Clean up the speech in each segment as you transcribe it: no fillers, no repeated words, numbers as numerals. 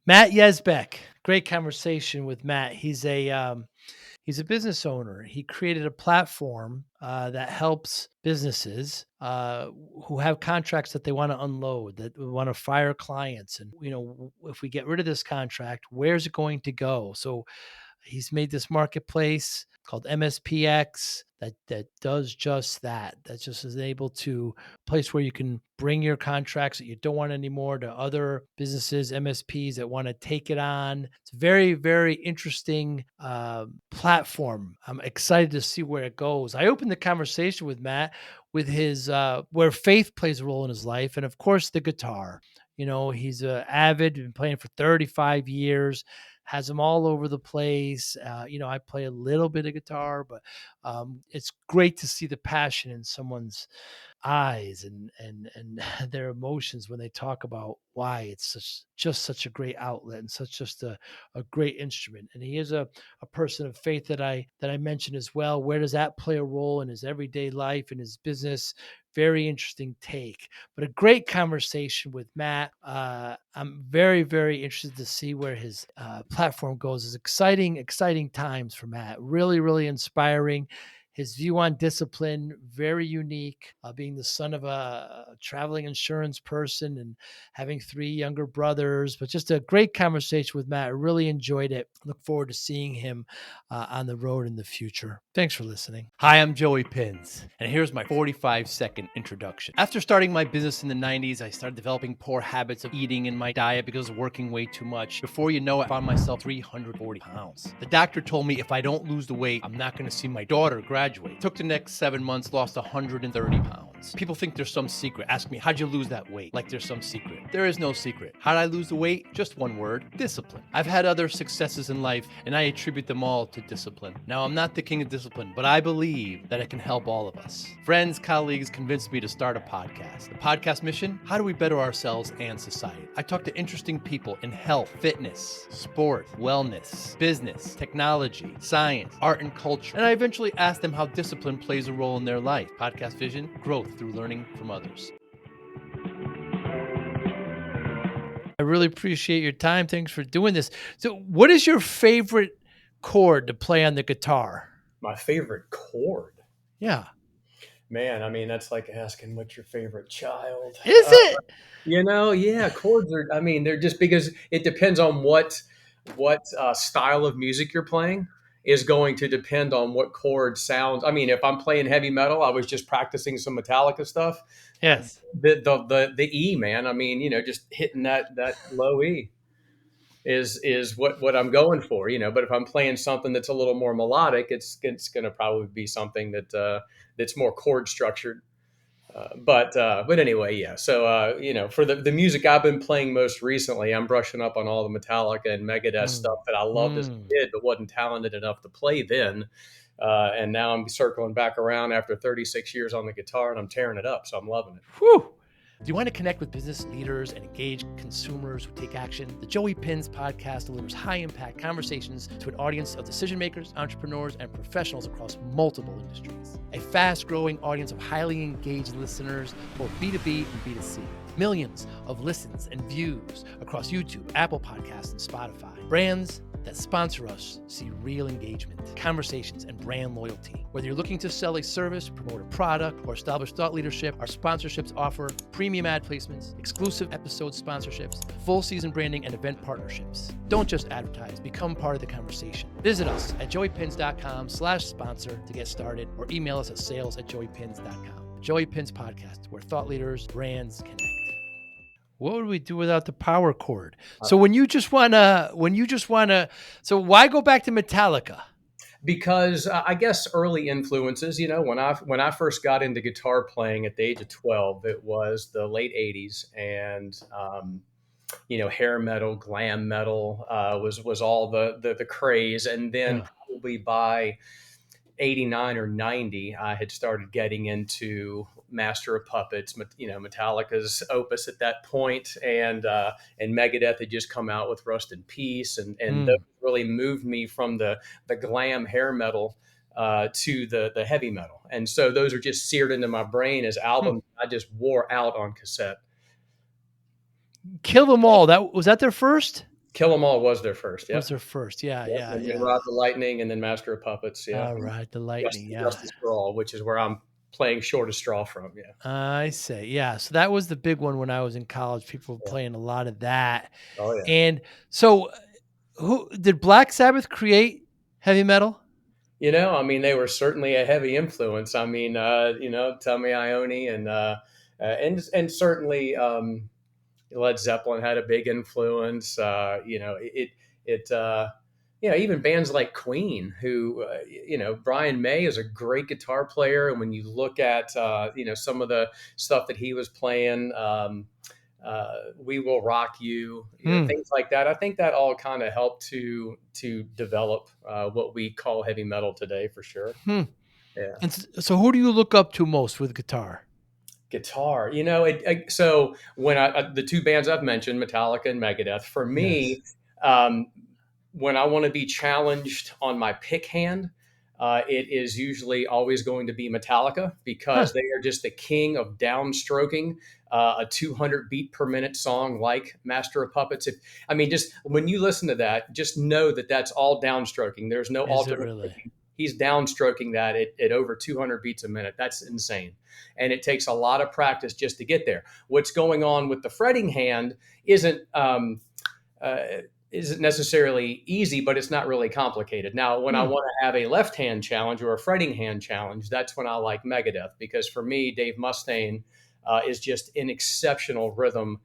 Matt Yesbeck. Great conversation with Matt. He's a business owner. He created a platform that helps businesses who have contracts that they want to unload, that want to fire clients, and if we get rid of this contract, where's it going to go? So he's made this marketplace called MSPX that does just that. That just is able to place where you can bring your contracts that you don't want anymore to other businesses, MSPs that want to take it on. It's a very, very interesting platform. I'm excited to see where it goes. I opened the conversation with Matt with his where faith plays a role in his life, and of course the guitar. He's an avid, been playing for 35 years, has them all over the place. I play a little bit of guitar, but it's great to see the passion in someone's eyes and their emotions when they talk about why it's such a great outlet and just a great instrument. And he is a person of faith that I mentioned as well. Where does that play a role in his everyday life and his business? Very interesting take, but a great conversation with Matt. I'm very, very interested to see where his platform goes. It's exciting times for Matt. Really, really inspiring. His view on discipline, very unique, being the son of a traveling insurance person and having 3 younger brothers, but just a great conversation with Matt. I really enjoyed it. Look forward to seeing him on the road in the future. Thanks for listening. Hi, I'm Joey Pinz, and here's my 45-second introduction. After starting my business in the 90s, I started developing poor habits of eating in my diet because of working way too much. Before you know it, I found myself 340 pounds. The doctor told me if I don't lose the weight, I'm not going to see my daughter graduate. Took the next 7 months, lost 130 pounds. People think there's some secret. Ask me, how'd you lose that weight? Like there's some secret. There is no secret. How'd I lose the weight? Just one word, discipline. I've had other successes in life, and I attribute them all to discipline. Now, I'm not the king of discipline, but I believe that it can help all of us. Friends, colleagues convinced me to start a podcast. The podcast mission? How do we better ourselves and society? I talk to interesting people in health, fitness, sport, wellness, business, technology, science, art, and culture. And I eventually ask them how discipline plays a role in their life. Podcast vision, growth through learning from others. I really appreciate your time. Thanks for doing this. So what is your favorite chord to play on the guitar? My favorite chord? Yeah. Man, I mean, that's like asking what's your favorite child. Is it? Yeah, chords are, I mean, they're just because it depends on what style of music you're playing is going to depend on what chord sounds. I mean, if I'm playing heavy metal, I was just practicing some Metallica stuff. Yes. The E, man. I mean, just hitting that low E is what I'm going for, But if I'm playing something that's a little more melodic, it's going to probably be something that's more chord structured. But anyway, yeah. So for the music I've been playing most recently, I'm brushing up on all the Metallica and Megadeth stuff that I loved as a kid, but wasn't talented enough to play then. And now I'm circling back around after 36 years on the guitar, and I'm tearing it up. So I'm loving it. Whew. Do you want to connect with business leaders and engage consumers who take action? The Joey Pinz podcast delivers high-impact conversations to an audience of decision makers, entrepreneurs, and professionals across multiple industries. A fast-growing audience of highly engaged listeners, both B2B and B2C. Millions of listens and views across YouTube, Apple Podcasts, and Spotify. Brands that sponsor us see real engagement, conversations, and brand loyalty. Whether you're looking to sell a service, promote a product, or establish thought leadership, our sponsorships offer premium ad placements, exclusive episode sponsorships, full season branding, and event partnerships. Don't just advertise, become part of the conversation. Visit us at joeypins.com/sponsor to get started, or email us at sales@joeypins.com. Joey Pinz Podcast, where thought leaders, brands connect. What would we do without the power chord? So when you just wanna, so why go back to Metallica? Because I guess early influences, when I first got into guitar playing at the age of 12, it was the late 80s, and hair metal, glam metal was all the craze, and then probably by 89 or 90, I had started getting into Master of Puppets, Metallica's opus at that point, and Megadeth had just come out with Rust in Peace, and those really moved me from the glam hair metal to the heavy metal, and so those are just seared into my brain as albums I just wore out on cassette. Kill Them All. Was that their first? Kill 'Em All was their first. Was Yep. their first. Yeah, Yep. yeah, And then yeah. Ride the Lightning, and then Master of Puppets. Yeah. All And right, the Lightning. Yeah. Justice for All, which is where I'm playing Shortest Straw from. Yeah. I say. Yeah. So that was the big one when I was in college. People were Yeah. playing a lot of that. Oh yeah. And so who did Black Sabbath create heavy metal? I mean, they were certainly a heavy influence. I mean, Tommy Iommi and certainly Led Zeppelin had a big influence. Even bands like Queen, who, Brian May is a great guitar player. And when you look at, some of the stuff that he was playing, We Will Rock You, Hmm. things like that. I think that all kind of helped to develop what we call heavy metal today, for sure. Hmm. Yeah. And so who do you look up to most with guitar? Guitar, so when the two bands I've mentioned, Metallica and Megadeth, for Yes. me, um, when I want to be challenged on my pick hand, it is usually always going to be Metallica, Huh. because they are just the king of downstroking a 200 beat per minute song like Master of Puppets. I mean, just when you listen to that, just know that that's all downstroking. There's no Is it alternate. really? He's downstroking that at over 200 beats a minute. That's insane. And it takes a lot of practice just to get there. What's going on with the fretting hand isn't uh, isn't necessarily easy, but it's not really complicated. Now, when I Hmm. want to have a left hand challenge or a fretting hand challenge, that's when I like Megadeth, because for me, Dave Mustaine is just an exceptional rhythm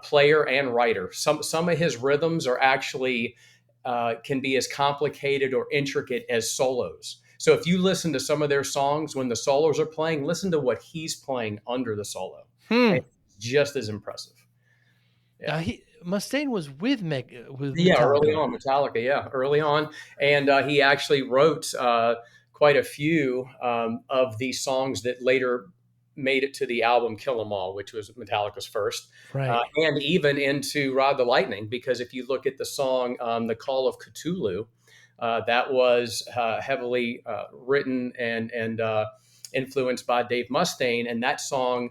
player and writer. Some of his rhythms are actually can be as complicated or intricate as solos. So if you listen to some of their songs when the solos are playing, listen to what he's playing under the solo. And Hmm. it's just as impressive. Yeah. Now Mustaine was with Yeah, early Metallica. on, Metallica. Yeah, early on, and he actually wrote quite a few of these songs that later made it to the album "Kill 'Em All," which was Metallica's first, Right. and even into "Ride the Lightning." Because if you look at the song "The Call of Cthulhu," that was heavily written and influenced by Dave Mustaine, and that song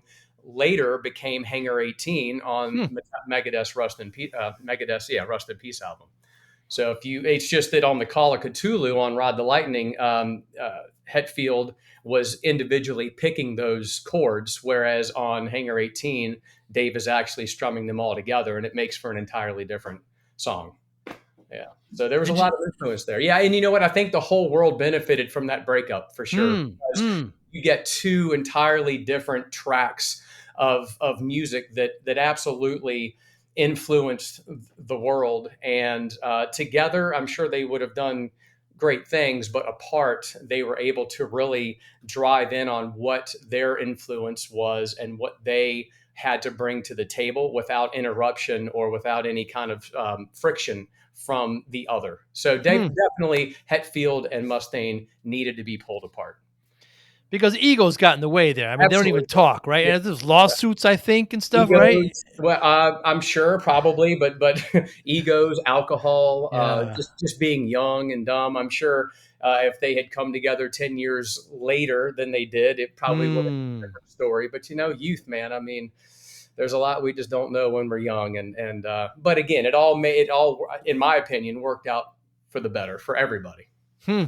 later became Hangar 18 on Hmm. Megadeth's Rust in Peace album. So it's just that on the Call of Cthulhu on Rod the Lightning, Hetfield was individually picking those chords, whereas on Hangar 18, Dave is actually strumming them all together, and it makes for an entirely different song. Yeah. So there was a Did you? lot of influence there. Yeah. And you know what? I think the whole world benefited from that breakup, for sure, Hmm. because Hmm. you get two entirely different tracks of music that absolutely influenced the world. And together, I'm sure they would have done great things, but apart, they were able to really drive in on what their influence was and what they had to bring to the table without interruption or without any kind of friction from the other. So Hmm. definitely Hetfield and Mustaine needed to be pulled apart. Because egos got in the way there. I mean, they don't even Absolutely. talk, right? Yeah. And there's lawsuits, I think, and stuff, right? Egos, well, I'm sure probably, but egos, alcohol, Yeah. just being young and dumb. I'm sure if they had come together 10 years later than they did, it probably would have been a Hmm. different story. But youth, man. I mean, there's a lot we just don't know when we're young, and but again, in my opinion, worked out for the better for everybody. Hmm.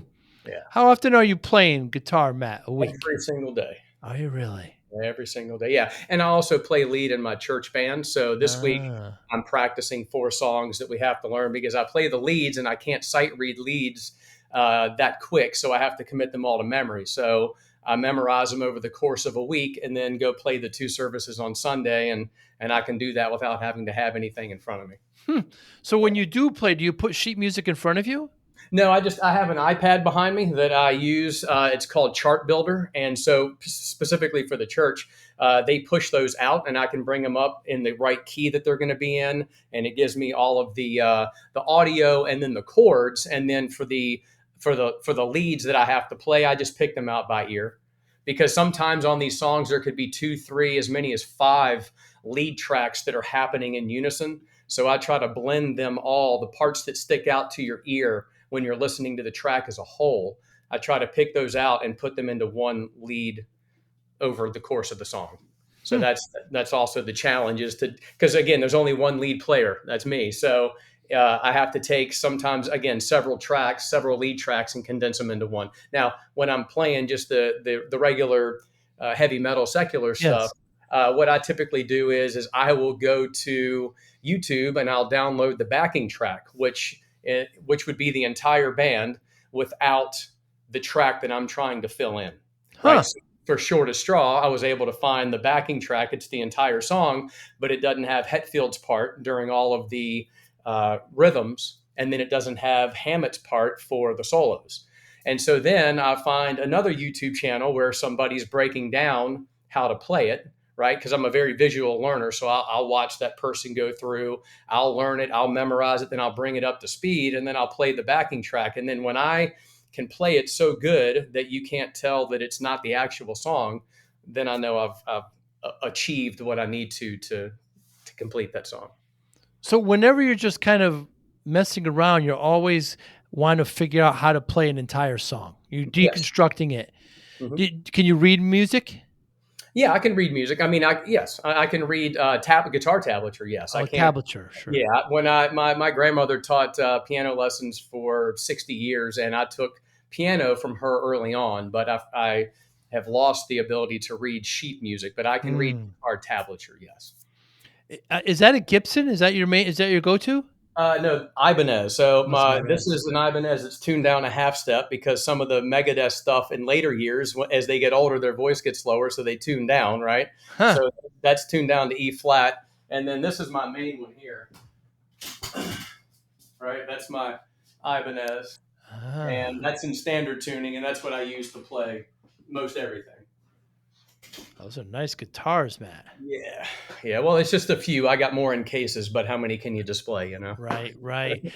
Yeah, How often are you playing guitar, Matt? A week? every single day. Are you really? Every single day. Yeah. And I also play lead in my church band. So this week Ah. I'm practicing 4 songs that we have to learn, because I play the leads and I can't sight read leads that quick. So I have to commit them all to memory. So I memorize them over the course of a week and then go play the 2 services on Sunday. And I can do that without having to have anything in front of me. Hmm. So when you do play, do you put sheet music in front of you? No, I have an iPad behind me that I use. It's called Chart Builder, and so specifically for the church, they push those out, and I can bring them up in the right key that they're going to be in, and it gives me all of the audio and then the chords, and then for the leads that I have to play, I just pick them out by ear, because sometimes on these songs there could be 2, 3, as many as 5 lead tracks that are happening in unison. So I try to blend them all, the parts that stick out to your ear when you're listening to the track as a whole. I try to pick those out and put them into one lead over the course of the song. So Hmm. that's also the challenge, is to, because again, there's only one lead player, that's me. So I have to take sometimes, again, several lead tracks and condense them into one. Now, when I'm playing just the regular heavy metal secular stuff, Yes. what I typically do is I will go to YouTube and I'll download the backing track, which would be the entire band without the track that I'm trying to fill in, right? Huh. So for Short of Straw, I was able to find the backing track. It's the entire song, but it doesn't have Hetfield's part during all of the rhythms, and then it doesn't have Hammett's part for the solos. And so then I find another YouTube channel where somebody's breaking down how to play it, right? Because I'm a very visual learner. So I'll watch that person go through, I'll learn it, I'll memorize it, then I'll bring it up to speed, and then I'll play the backing track. And then when I can play it so good that you can't tell that it's not the actual song, then I know I've achieved what I need to complete that song. So whenever you're just kind of messing around, you're always wanting to figure out how to play an entire song. You're Yes. deconstructing it. Mhm. Can you read music? Yeah, I can read music. I mean, yes, I can read guitar tablature. Yes, I Oh, can't. tablature, sure. Yeah, when my grandmother taught piano lessons for 60 years, and I took piano from her early on, but I have lost the ability to read sheet music, but I can read Mm. guitar tablature. Yes. Is that a Gibson? Is that your main? Is that your go-to? No, Ibanez. So Oh, it's an this Ibanez. is an Ibanez that's tuned down a half step because some of the Megadeth stuff in later years, as they get older, their voice gets lower, so they tune down, right? Huh. So that's tuned down to E flat, and then this is my main one here, right? That's my Ibanez, and Ah, that's in standard tuning, and that's what I use to play most everything. those are nice guitars, Matt. Yeah, yeah. Well, it's just a few. I got more in cases, but how many can you display? You know. Right, right.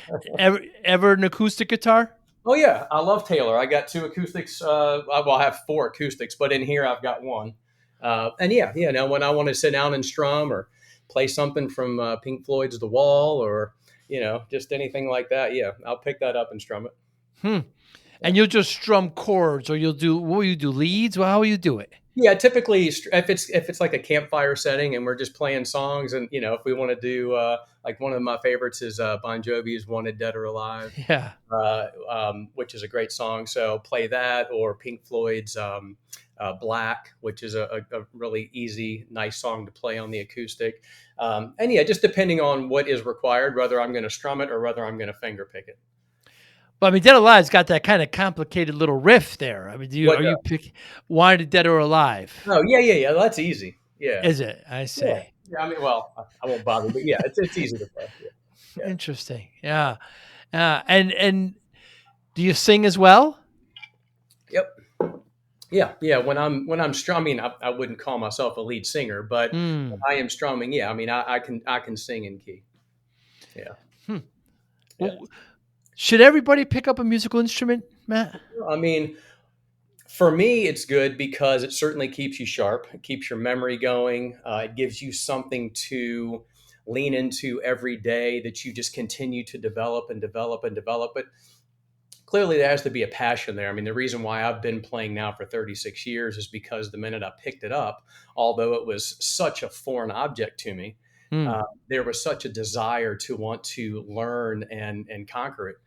Ever an acoustic guitar? Oh yeah, I love Taylor. I got two acoustics. Well, I have four acoustics, but in here I've got one. And yeah, yeah. Now when I want to sit down and strum or play something from Pink Floyd's The Wall, or just anything like that, yeah, I'll pick that up and strum it. Hmm. Yeah. And you'll just strum chords, or you'll do what will you do? Leads? Well, how will you do it? Yeah, typically if it's like a campfire setting and we're just playing songs, and if we want to do like one of my favorites is Bon Jovi's "Wanted Dead or Alive," Yeah. which is a great song. So play that, or Pink Floyd's "Black," which is a really easy, nice song to play on the acoustic. And yeah, just depending on what is required, whether I'm going to strum it or whether I'm going to finger pick it. But I mean, Dead or Alive's got that kind of complicated little riff there. I mean, What? are you pick Wanted Dead or Alive? Oh yeah, yeah, yeah. That's easy. Yeah, Is it? I yeah, see. yeah. I mean, well, I won't bother, but yeah, it's easy to play. Yeah, yeah. Interesting. Yeah. And do you sing as well? Yep. Yeah, yeah. When I'm strumming, I wouldn't call myself a lead singer, but when Hmm. I am strumming, yeah. I mean, I can sing in key. Yeah, Hmm. yeah. Well, should everybody pick up a musical instrument, Matt? I mean, for me, it's good because it certainly keeps you sharp. It keeps your memory going. It gives you something to lean into every day that you just continue to develop and develop and develop. But clearly, there has to be a passion there. I mean, the reason why I've been playing now for 36 years is because the minute I picked it up, although it was such a foreign object to me, Hmm. uh, there was such a desire to want to learn and conquer it.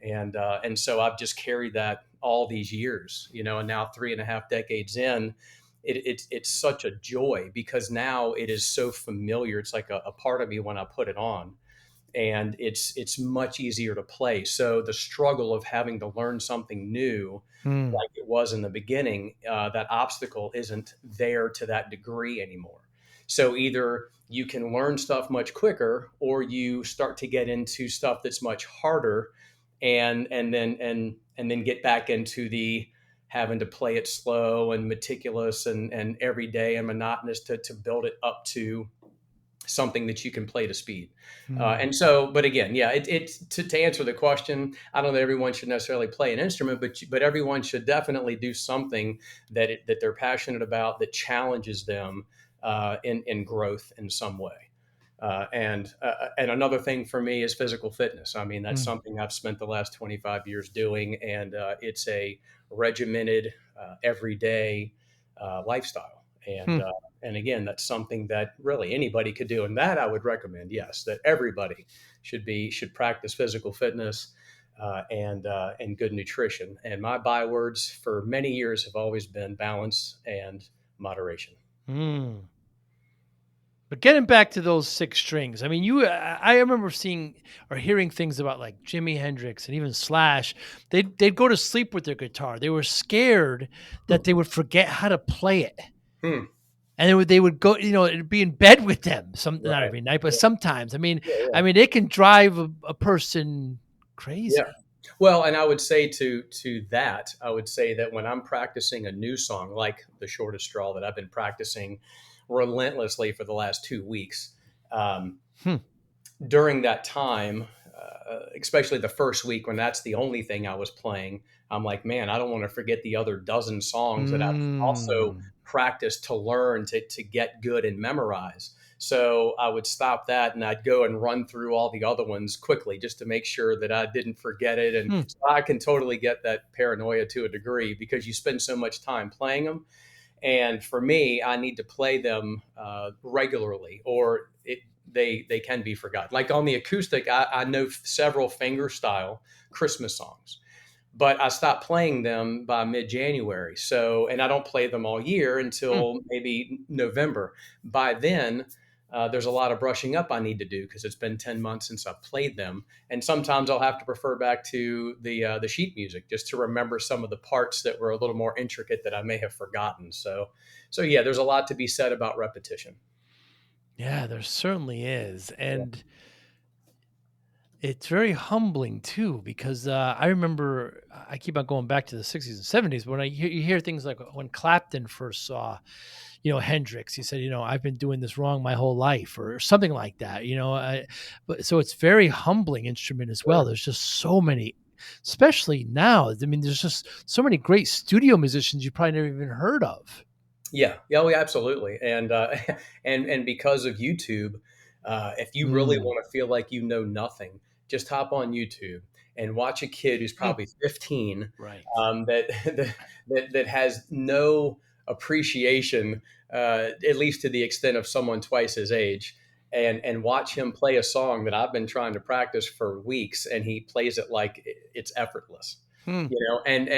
And so I've just carried that all these years, and now 3.5 decades in, it's such a joy because now it is so familiar. It's like a part of me when I put it on, and it's much easier to play. So the struggle of having to learn something new, Hmm. like it was in the beginning, that obstacle isn't there to that degree anymore. So either you can learn stuff much quicker, or you start to get into stuff that's much harder, and then get back into the having to play it slow and meticulous and every day and monotonous to build it up to something that you can play to speed. Hmm. And so, but again, yeah, it's to answer the question. I don't know that everyone should necessarily play an instrument, but everyone should definitely do something that they're passionate about, that challenges them in growth in some way. And another thing for me is physical fitness. I mean, that's Hmm. something I've spent the last 25 years doing, and it's a regimented, everyday lifestyle. And Hmm. And again, that's something that really anybody could do. And that I would recommend, yes, that everybody should practice physical fitness and good nutrition. And my bywords for many years have always been balance and moderation. Mm. But getting back to those six strings, I mean, I remember seeing or hearing things about like Jimi Hendrix and even Slash. They'd go to sleep with their guitar. They were scared that they would forget how to play it. Hmm. And they would go, it'd be in bed with them. Not Right. every night, but Yeah. sometimes. I mean, Yeah. I Yeah. mean, it can drive a person Yeah. crazy. Well, and I would say to that, I would say that when I'm practicing a new song, like the shortest straw that I've been practicing relentlessly for the last 2 weeks, um, Hmm. during that time, especially the first week when that's the only thing I was playing, I'm like, man, I don't want to forget the other dozen songs that I've also Mm. practiced to learn to get good and memorize. So I would stop that and I'd go and run through all the other ones quickly just to make sure that I didn't forget it. And Hmm. so I can totally get that paranoia to a degree because you spend so much time playing them. And for me, I need to play them regularly, or they can be forgotten. Like on the acoustic, I know several finger style Christmas songs, but I stopped playing them by mid January. So, and I don't play them all year Hmm. until maybe November. By then, there's a lot of brushing up I need to do because it's been 10 months since I've played them. And sometimes I'll have to refer back to the sheet music just to remember some of the parts that were a little more intricate that I may have forgotten. So yeah, there's a lot to be said about repetition. Yeah, there certainly is. Yeah. And it's very humbling too, because I remember I keep on going back to the 60s and 70s. But when you hear things like when Clapton first saw, Hendrix, he said, I've been doing this wrong my whole life, or something like that. But so it's very humbling instrument as well. Sure. There's just so many, especially now. I mean, there's just so many great studio musicians you probably never even heard of. Yeah, yeah, oh, yeah, absolutely, and and because of YouTube, if you really Mm, want to feel like you know nothing, just hop on YouTube and watch a kid who's mm, probably 15, right. that, that has no appreciation, at least to the extent of someone twice his age, and watch him play a song that I've been trying to practice for weeks, and he plays it like it's effortless. Hmm. And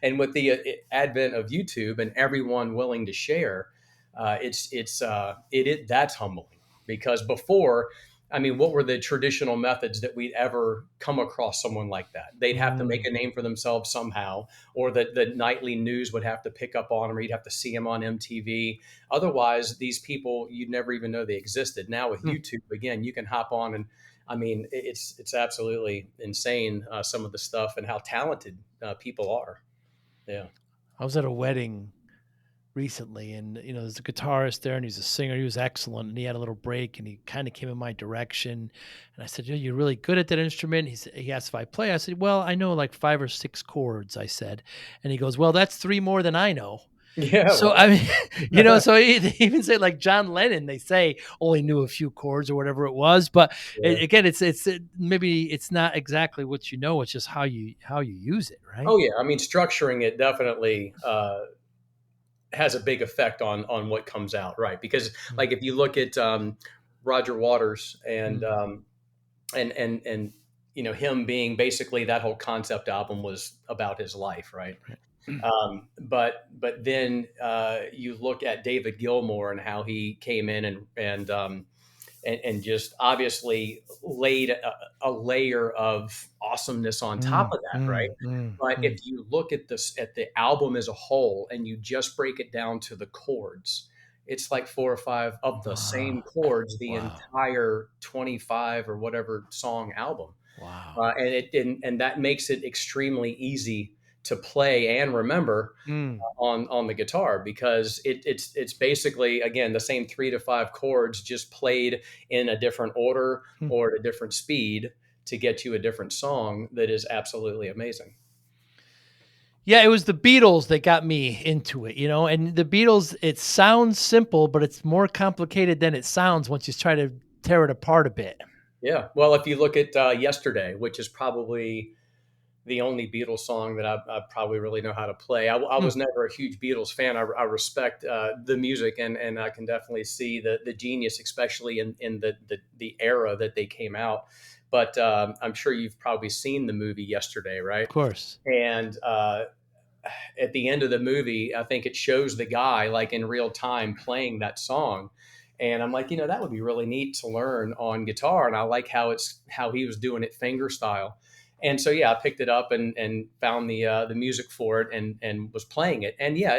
and with the advent of YouTube and everyone willing to share, that's humbling because before, I mean, what were the traditional methods that we'd ever come across someone like that? They'd have to make Mm, a name for themselves somehow, or the nightly news would have to pick up on them, or you'd have to see them on MTV. Otherwise, these people you'd never even know they existed. Now with hmm. YouTube, again, you can hop on and I mean, it's absolutely insane some of the stuff and how talented people are. Yeah. I was at a wedding recently, and there's a guitarist there, and he's a singer. He was excellent, and he had a little break, and he kind of came in my direction, and I said, You're really good at that instrument." He asked if I play. I said, "Well, I know like 5 or 6 chords," I said. And he goes, "Well, that's 3 more than I know." Yeah. So Wow. I mean, so they even say like John Lennon, they say only knew a few chords or whatever it was. But Yeah. again, maybe it's not exactly what you know; it's just how you use it, right? Oh yeah. I mean, structuring it definitely has a big effect on what comes out, right? Because Mm, like if you look at Roger Waters mm, and him being basically that whole concept album was about his life, right? right. But then you look at David Gilmour and how he came in and just obviously laid a layer of awesomeness on top Mm, of that, right? mm, mm, But mm. if you look at this at the album as a whole and you just break it down to the chords, it's like 4 or 5 of the same Wow. chords the Wow. entire 25 or whatever song album, Wow. and that makes it extremely easy to play and remember Mm, on the guitar because it's basically again the same 3 to 5 chords just played in a different order hmm. or at a different speed to get you a different song that is absolutely amazing. Yeah, it was the Beatles that got me into it, and the Beatles, it sounds simple, but it's more complicated than it sounds once you try to tear it apart a bit. Yeah, well, if you look at Yesterday, which is probably the only Beatles song that I probably really know how to play. I Hmm. was never a huge Beatles fan. I respect the music, and I can definitely see the genius, especially in the era that they came out. But I'm sure you've probably seen the movie Yesterday, right? Of course. And at the end of the movie, I think it shows the guy like in real time playing that song. And I'm like, that would be really neat to learn on guitar. And I like how he was doing it finger style. And so yeah, I picked it up and found the music for it and was playing it. And yeah,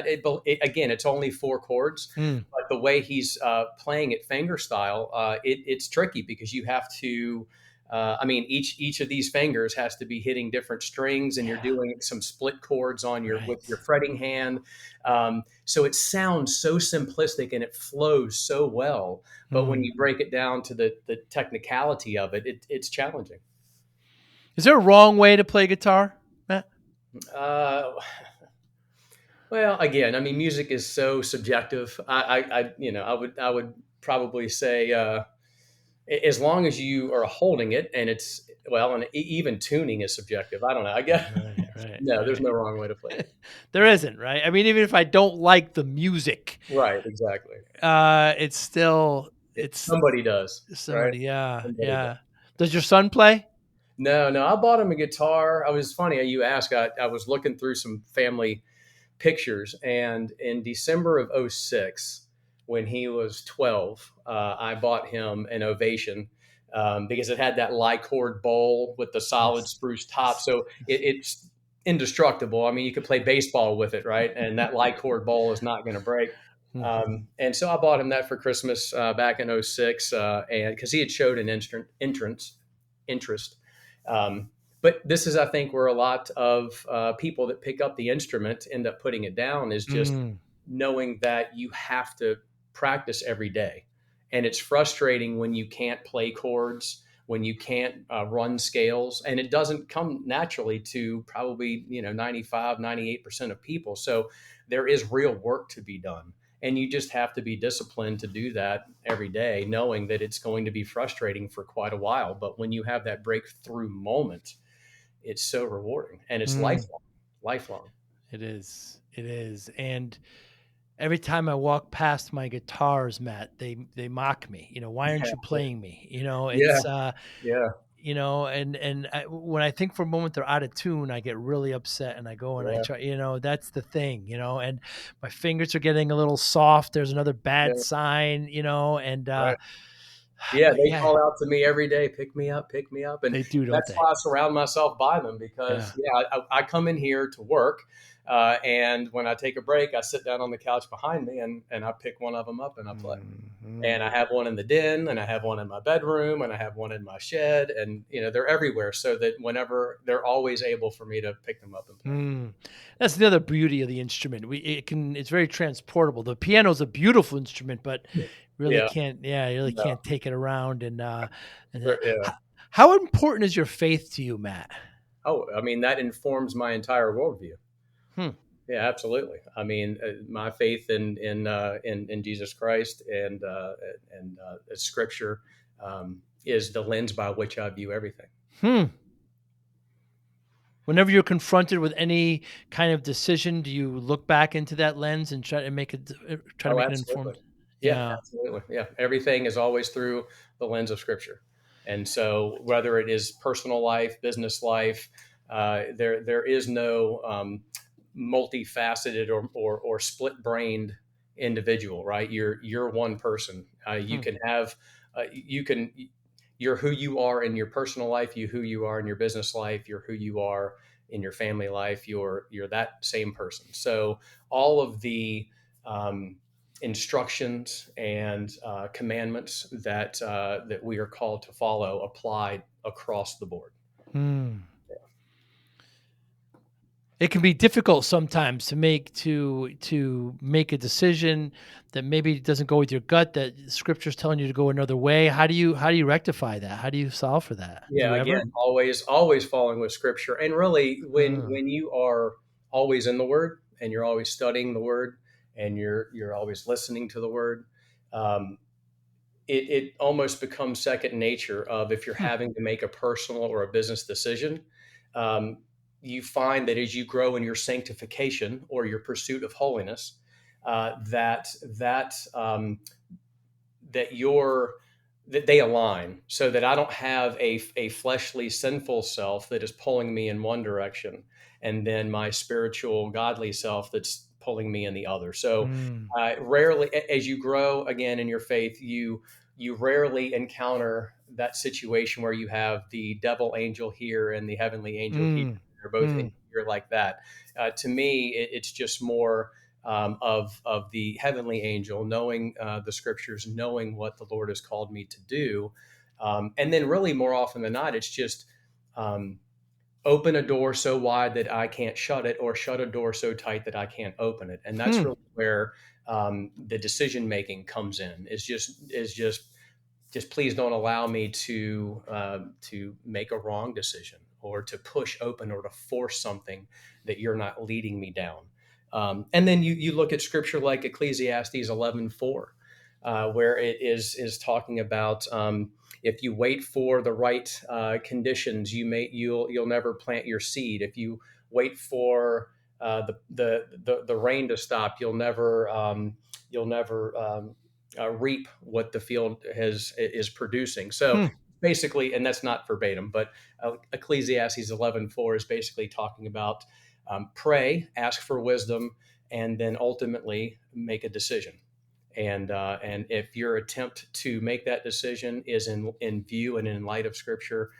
again, it's only four chords, Hmm. but the way he's playing it finger style, it's tricky because you have to. I mean, each of these fingers has to be hitting different strings, and you're Yeah. doing some split chords on your with your Right. fretting hand. So it sounds so simplistic and it flows so well. But when Hmm. you break it down to the technicality of it, it's challenging. Is there a wrong way to play guitar, Matt? Uh, well, again, I mean, music is so subjective. I would probably say as long as you are holding it and it's well, and even tuning is subjective. I don't know. I guess Right. Right. no, there's Right. no wrong way to play it. There isn't, right? I mean, even if I don't like the music, Right, exactly. it's still it's Somebody does, right? somebody. Yeah. Somebody does. Yeah. Does your son play? No, no, I bought him a guitar. I was funny you ask. I was looking through some family pictures, and in December of '06, when he was 12, I bought him an Ovation because it had that Lycord bowl with the solid Yes. spruce top. Yes. So Yes. it's indestructible. I mean, you could play baseball with it, right? And that Lycord bowl is not going to break. Mhm. And so I bought him that for Christmas back in '06, and because he had showed an interest. Um, but this is, I think, where a lot of people that pick up the instrument end up putting it down is just Mm. knowing that you have to practice every day. And it's frustrating when you can't play chords, when you can't run scales, and it doesn't come naturally to probably, 95, 98% of people. So there is real work to be done. And you just have to be disciplined to do that every day, knowing that it's going to be frustrating for quite a while. But when you have that breakthrough moment, it's so rewarding and it's Mm. lifelong, lifelong. It is. It is. And every time I walk past my guitars, Matt, they mock me. Why aren't Yeah. you playing me? Yeah. It's Yeah. when I think for a moment they're out of tune, I get really upset and I go and I Yeah. try, that's the thing, and my fingers are getting a little soft. There's another bad Yeah. sign, and Right. Yeah, but they yeah, call out to me every day, pick me up, and they do, don't that's they? why I surround myself by them because Yeah. yeah, I come in here to work, and when I take a break, I sit down on the couch behind me and I pick one of them up and I play. Mhm. And I have one in the den, and I have one in my bedroom, and I have one in my shed, and they're everywhere, so that whenever they're always able for me to pick them up and play. Mm. That's the other beauty of the instrument. It's very transportable. The piano's a beautiful instrument, but really Yeah, can't, yeah, you really no, can't take it around and yeah. how important is your faith to you, Matt? Oh, I mean that informs my entire worldview. Hmm. Yeah, absolutely. I mean, my faith in Jesus Christ and Scripture is the lens by which I view everything. Hmm. Whenever you're confronted with any kind of decision, do you look back into that lens and try to Oh, make it absolutely. informed? Yeah, Yeah. absolutely. Yeah, everything is always through the lens of Scripture, and so whether it is personal life, business life, there is no multifaceted or split brained individual. Right? You're one person. You Hmm. can have you can you're who you are in your personal life. You who you are in your business life. You're who you are in your family life. You're that same person. So all of the um, instructions and commandments that we are called to follow apply across the board. Hmm. It can be difficult sometimes to make a decision that maybe doesn't go with your gut, that scripture's telling you to go another way. How do you rectify that? How do you solve for that? Do Yeah, you again, ever? always following with Scripture, and really, when Uh, when you are always in the Word and you're always studying the Word and you're always listening to the Word, um, it almost becomes second nature of if you're hmm, having to make a personal or a business decision. Um, you find that as you grow in your sanctification or your pursuit of holiness, that your that they align, so that I don't have a fleshly sinful self that is pulling me in one direction, and then my spiritual godly self that's pulling me in the other. So Hmm. rarely, as you grow again in your faith, you rarely encounter that situation where you have the devil angel here and the heavenly angel here. Mm. They're both in Hmm. here like that. To me, it's just more of the heavenly angel, knowing the scriptures, knowing what the Lord has called me to do, and then really more often than not, it's just um, open a door so wide that I can't shut it, or shut a door so tight that I can't open it, and that's Hmm. really where the decision making comes in. Is just please don't allow me to make a wrong decision, or to push open, or to force something that you're not leading me down. And then you look at scripture like Ecclesiastes 11:4, where it is talking about if you wait for the right conditions, you'll never plant your seed. If you wait for the rain to stop, you'll never reap what the field is producing. So Hmm. basically, and that's not verbatim, but Ecclesiastes 11:4 is basically talking about pray, ask for wisdom, and then ultimately make a decision. And if your attempt to make that decision is in view and in light of Scripture,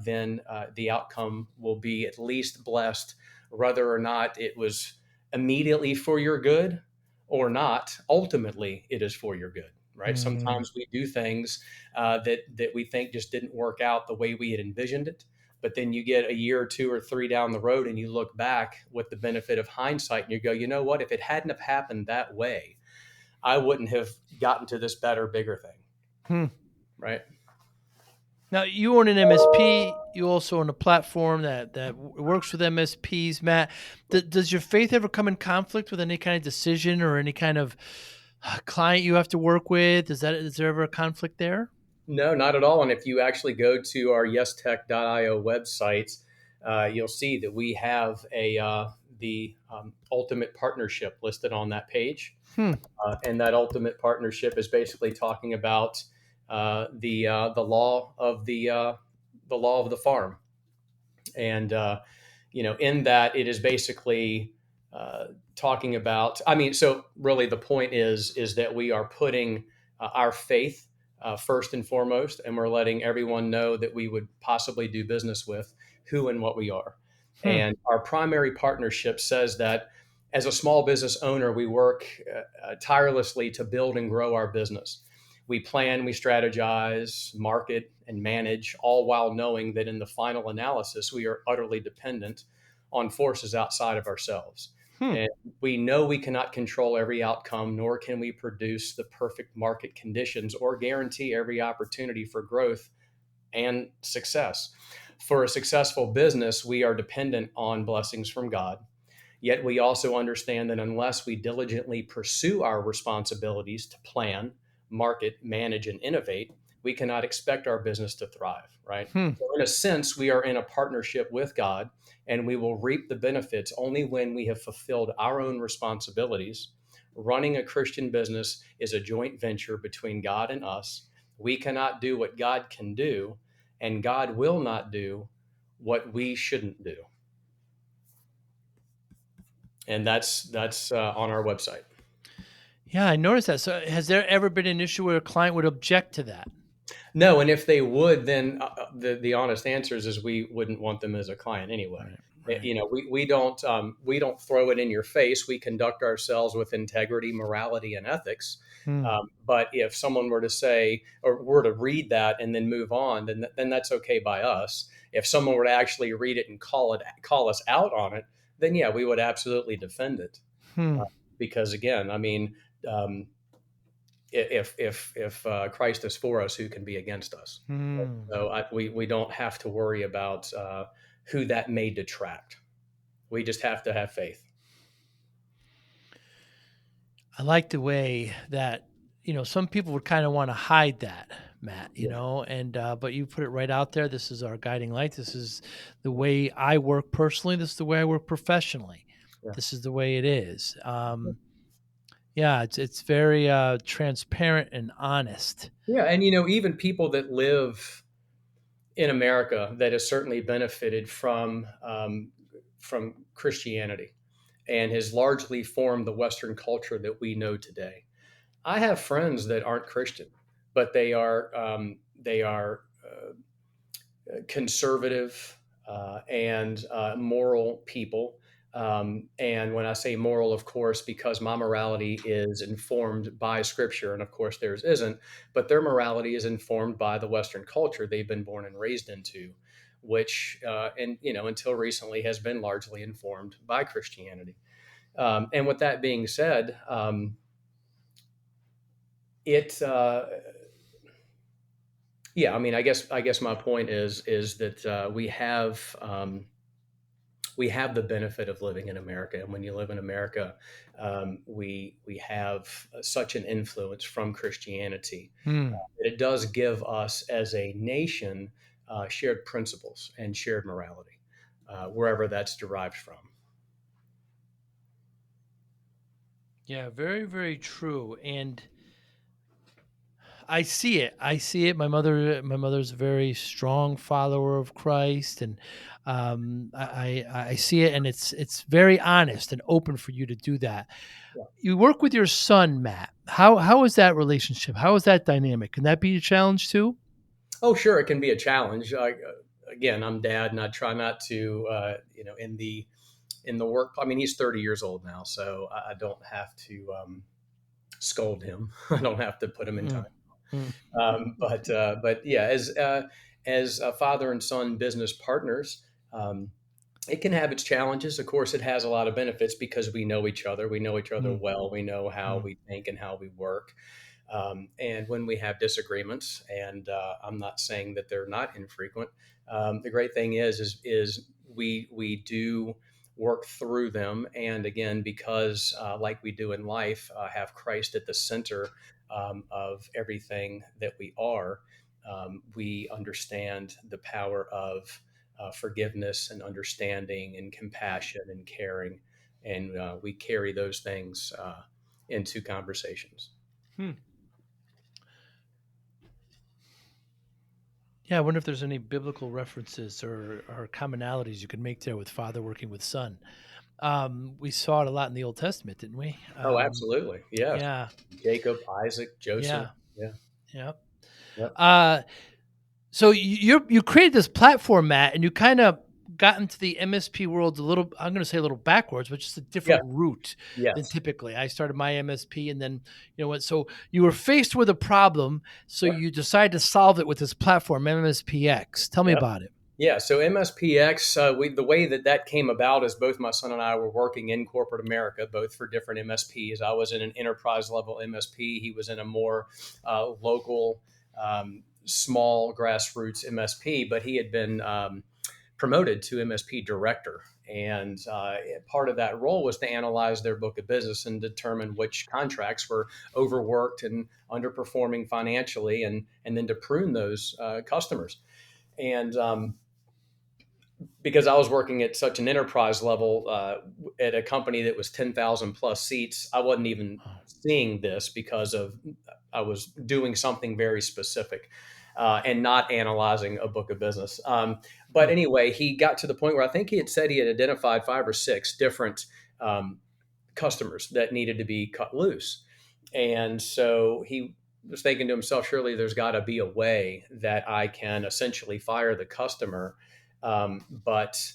then the outcome will be at least blessed, whether or not it was immediately for your good or not. Ultimately, it is for your good. Right? Hmm. Sometimes we do things that we think just didn't work out the way we had envisioned it, but then you get a year or two or three down the road, and you look back with the benefit of hindsight, and you go, you know what? If it hadn't have happened that way, I wouldn't have gotten to this better, bigger thing, Hmm. right? Now you own an MSP. You also own a platform that works with MSPs. Matt, does your faith ever come in conflict with any kind of decision or any kind of client you have to work with? Is there ever a conflict there? No, not at all. And if you actually go to our yestech.io website, you'll see that we have the ultimate partnership listed on that page. Hmm. And that ultimate partnership is basically talking about the law of the law of the farm. And in that, it is basically uh, talking about, I mean, so really the point is that we are putting our faith first and foremost, and we're letting everyone know that we would possibly do business with, who and what we are. Hmm. And our primary partnership says that as a small business owner, we work tirelessly to build and grow our business. We plan, we strategize, market, and manage, all while knowing that in the final analysis, we are utterly dependent on forces outside of ourselves. Hmm. And we know we cannot control every outcome, nor can we produce the perfect market conditions or guarantee every opportunity for growth and success. For a successful business, we are dependent on blessings from God. Yet we also understand that unless we diligently pursue our responsibilities to plan, market, manage, and innovate, we cannot expect our business to thrive, right? Hmm. So, in a sense, we are in a partnership with God, and we will reap the benefits only when we have fulfilled our own responsibilities. Running a Christian business is a joint venture between God and us. We cannot do what God can do, and God will not do what we shouldn't do. And that's on our website. Yeah, I noticed that. So, has there ever been an issue where a client would object to that? No, and if they would, then the honest answer is we wouldn't want them as a client anyway. Right. Right. We don't throw it in your face. We conduct ourselves with integrity, morality, and ethics. Hmm. But if someone were to say or were to read that and then move on, then that's okay by us. If someone were to actually read it and call us out on it, then yeah, we would absolutely defend it. Hmm. Uh, because again, I mean, um, if Christ is for us, who can be against us? Hmm. So we don't have to worry about who that may detract. We just have to have faith. I like the way that some people would kind of want to hide that, Matt, Yeah. and but you put it right out there. This is our guiding light. This is the way I work personally. This is the way I work professionally. Yeah. This is the way it is. Yeah, it's very transparent and honest. Yeah. And, even people that live in America that has certainly benefited from Christianity and has largely formed the Western culture that we know today. I have friends that aren't Christian, but they are conservative and moral people. And when I say moral, of course, because my morality is informed by Scripture, and of course theirs isn't, but their morality is informed by the Western culture they've been born and raised into, which, and until recently, has been largely informed by Christianity. And with that being said, it yeah, I mean, I guess my point is that we have the benefit of living in America, and when you live in America, we have such an influence from Christianity Hmm. that it does give us as a nation shared principles and shared morality, wherever that's derived from. Yeah, very, very true. And I see it. I see it. My mother's a very strong follower of Christ, and I see it, and it's very honest and open for you to do that. Yeah. You work with your son, Matt. How is that relationship? How is that dynamic? Can that be a challenge too? Oh, sure, it can be a challenge. Again, I'm dad, and I try not to, in the work. I mean, he's 30 years old now, so I don't have to scold him. I don't have to put him in Mm, time. mm, But yeah, as father and son business partners, um, it can have its challenges. Of course, it has a lot of benefits because we know each other. We know each other mm, well. We know how mm. we think and how we work. And when we have disagreements, and I'm not saying that they're not infrequent, the great thing is we do work through them. And again, because like we do in life, have Christ at the center of everything that we are. We understand the power of forgiveness and understanding and compassion and caring, and we carry those things into conversations. Hmm. Yeah, I wonder if there's any biblical references or commonalities you could make there with father working with son. We saw it a lot in the Old Testament, didn't we? Oh, absolutely. Yes. Yeah, Jacob, Isaac, Joseph. yeah, Yeah. yeah. Yep. Uh, so you created this platform, Matt, and you kind of got into the MSP world a little. I'm going to say a little backwards, but just a Yeah. different route than Yes. typically. I started my MSP, and then what? So you were faced with a problem, so Yep. you decided to solve it with this platform, MSPX. Tell me Yep. about it. Yeah. So MSPX, the way that came about is both my son and I were working in corporate America, both for different MSPs. I was in an enterprise level MSP. He was in a more local, small grassroots MSP, but he had been promoted to MSP director. And part of that role was to analyze their book of business and determine which contracts were overworked and underperforming financially, and then to prune those customers. And because I was working at such an enterprise level at a company that was 10,000 plus seats, I wasn't even Oh. seeing this because of I was doing something very specific and not analyzing a book of business. But Hmm. anyway, he got to the point where I think he had said he had identified 5 or 6 different um, customers that needed to be cut loose. And so he was thinking to himself, surely there's got to be a way that I can essentially fire the customer, but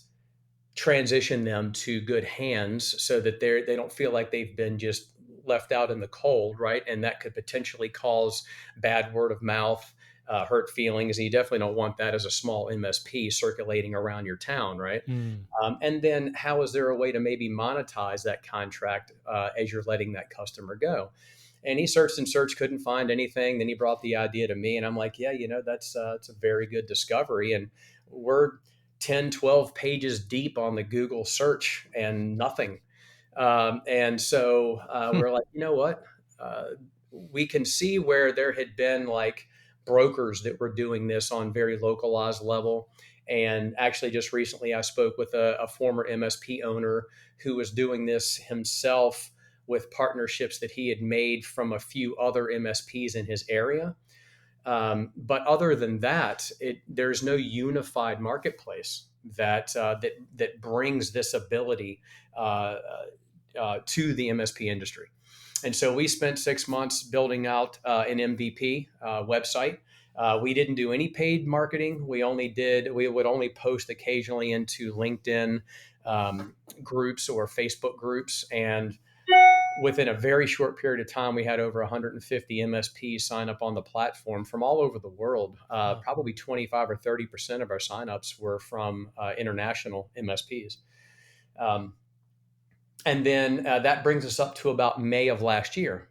transition them to good hands so that they don't feel like they've been just left out in the cold, right? And that could potentially cause bad word of mouth, hurt feelings. And you definitely don't want that as a small MSP circulating around your town, right? Hmm. And then how is there a way to maybe monetize that contract as you're letting that customer go? And he searched and searched, couldn't find anything. Then he brought the idea to me, and I'm like, yeah, that's a very good discovery. And we're 10, 12 pages deep on the Google search and nothing. And so Hmm. we're like, you know what? we can see where there had been like brokers that were doing this on very localized level. And actually, just recently, I spoke with a former MSP owner who was doing this himself with partnerships that he had made from a few other MSPs in his area. But other than that, there's no unified marketplace that brings this ability to the MSP industry. And so we spent 6 months building out an MVP website. We didn't do any paid marketing. We would only post occasionally into LinkedIn groups or Facebook groups. And within a very short period of time, we had over 150 MSPs sign up on the platform from all over the world. Probably 25 or 30% of our signups were from international MSPs. And then that brings us up to about May of last year.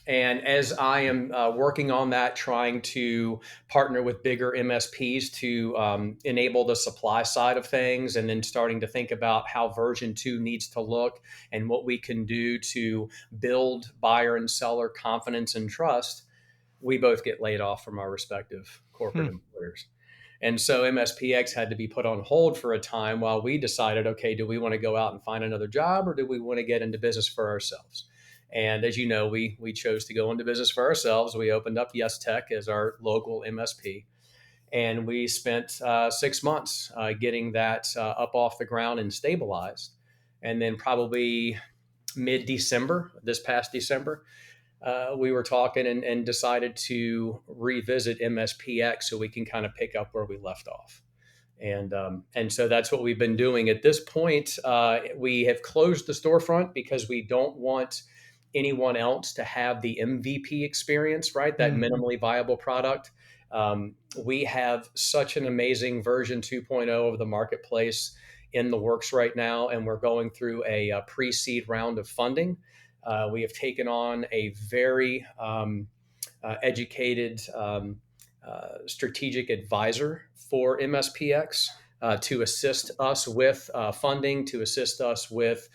And as I am working on that, trying to partner with bigger MSPs to enable the supply side of things, and then starting to think about how version 2 needs to look and what we can do to build buyer and seller confidence and trust, we both get laid off from our respective corporate employers. And so MSPX had to be put on hold for a time while we decided, okay, do we want to go out and find another job, or do we want to get into business for ourselves? And as you know, we chose to go into business for ourselves. We opened up Yesbeck as our local MSP, and we spent 6 months getting that up off the ground and stabilized. And then probably mid-December, this past December, we were talking and decided to revisit MSPX so we can kind of pick up where we left off. And so that's what we've been doing. At this point, we have closed the storefront because we don't want anyone else to have the MVP experience, right? That minimally viable product. We have such an amazing version 2.0 of the marketplace in the works right now, and we're going through a pre-seed round of funding. We have taken on a very educated strategic advisor for MSPX to assist us with funding, to assist us with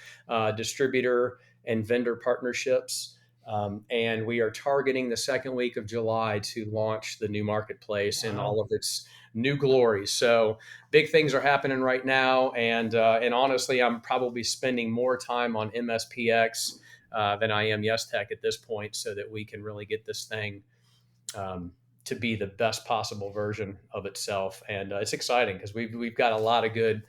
distributor and vendor partnerships. And we are targeting the second week of July to launch the new marketplace in all of its new glory. So big things are happening right now. And honestly, I'm probably spending more time on MSPX than I am Yesbeck at this point, so that we can really get this thing to be the best possible version of itself. And it's exciting because we've got a lot of good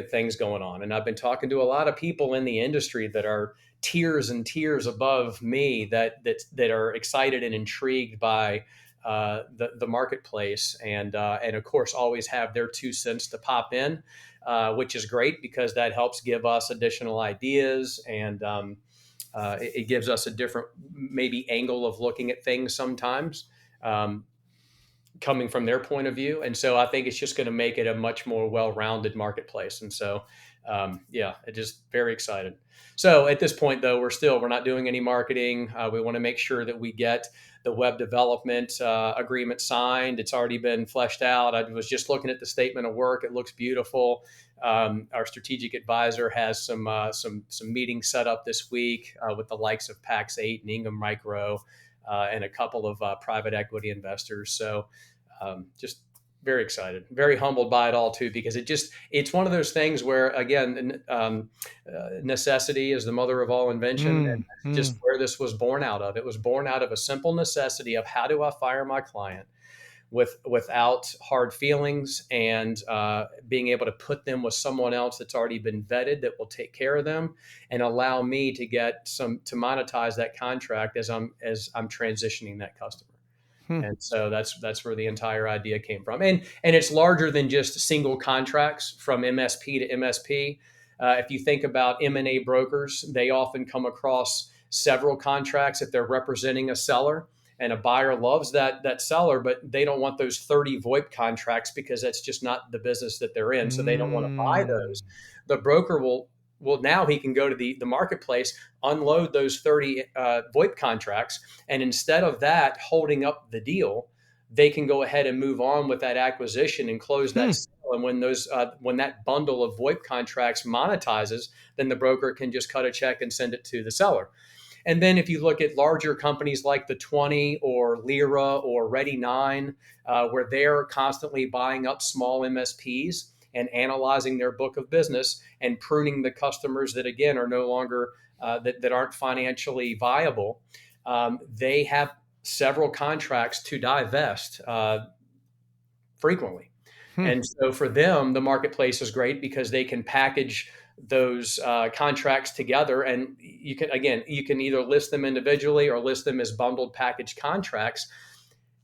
things going on. And I've been talking to a lot of people in the industry that are tiers and tiers above me that are excited and intrigued by the marketplace, and of course always have their 2 cents to pop in, which is great because that helps give us additional ideas, and it gives us a different maybe angle of looking at things sometimes. Coming from their point of view. And so I think it's just going to make it a much more well-rounded marketplace. And so, it just very excited. So at this point though, we're not doing any marketing. We want to make sure that we get the web development agreement signed. It's already been fleshed out. I was just looking at the statement of work. It looks beautiful. Our strategic advisor has some meetings set up this week with the likes of Pax 8 and Ingham Micro, and a couple of private equity investors. So just very excited, very humbled by it all too, because it's one of those things where, again, necessity is the mother of all invention. And that's just where this was born out of. It was born out of a simple necessity of how do I fire my client without hard feelings, and being able to put them with someone else that's already been vetted, that will take care of them and allow me to to monetize that contract as I'm transitioning that customer. And so that's where the entire idea came from. And it's larger than just single contracts from MSP to MSP. If you think about M&A brokers, they often come across several contracts if they're representing a seller, and a buyer loves that seller, but they don't want those 30 VoIP contracts because that's just not the business that they're in. So they don't want to buy those. The broker will now he can go to the marketplace, unload those 30 VoIP contracts, and instead of that holding up the deal, they can go ahead and move on with that acquisition and close that sale. And when that bundle of VoIP contracts monetizes, then the broker can just cut a check and send it to the seller. And then if you look at larger companies like the 20 or Lyra or Ready 9, where they're constantly buying up small MSPs and analyzing their book of business and pruning the customers that, again, are no longer, that aren't financially viable, they have several contracts to divest frequently. Hmm. And so for them, the marketplace is great because they can package those contracts together, and you can either list them individually or list them as bundled package contracts.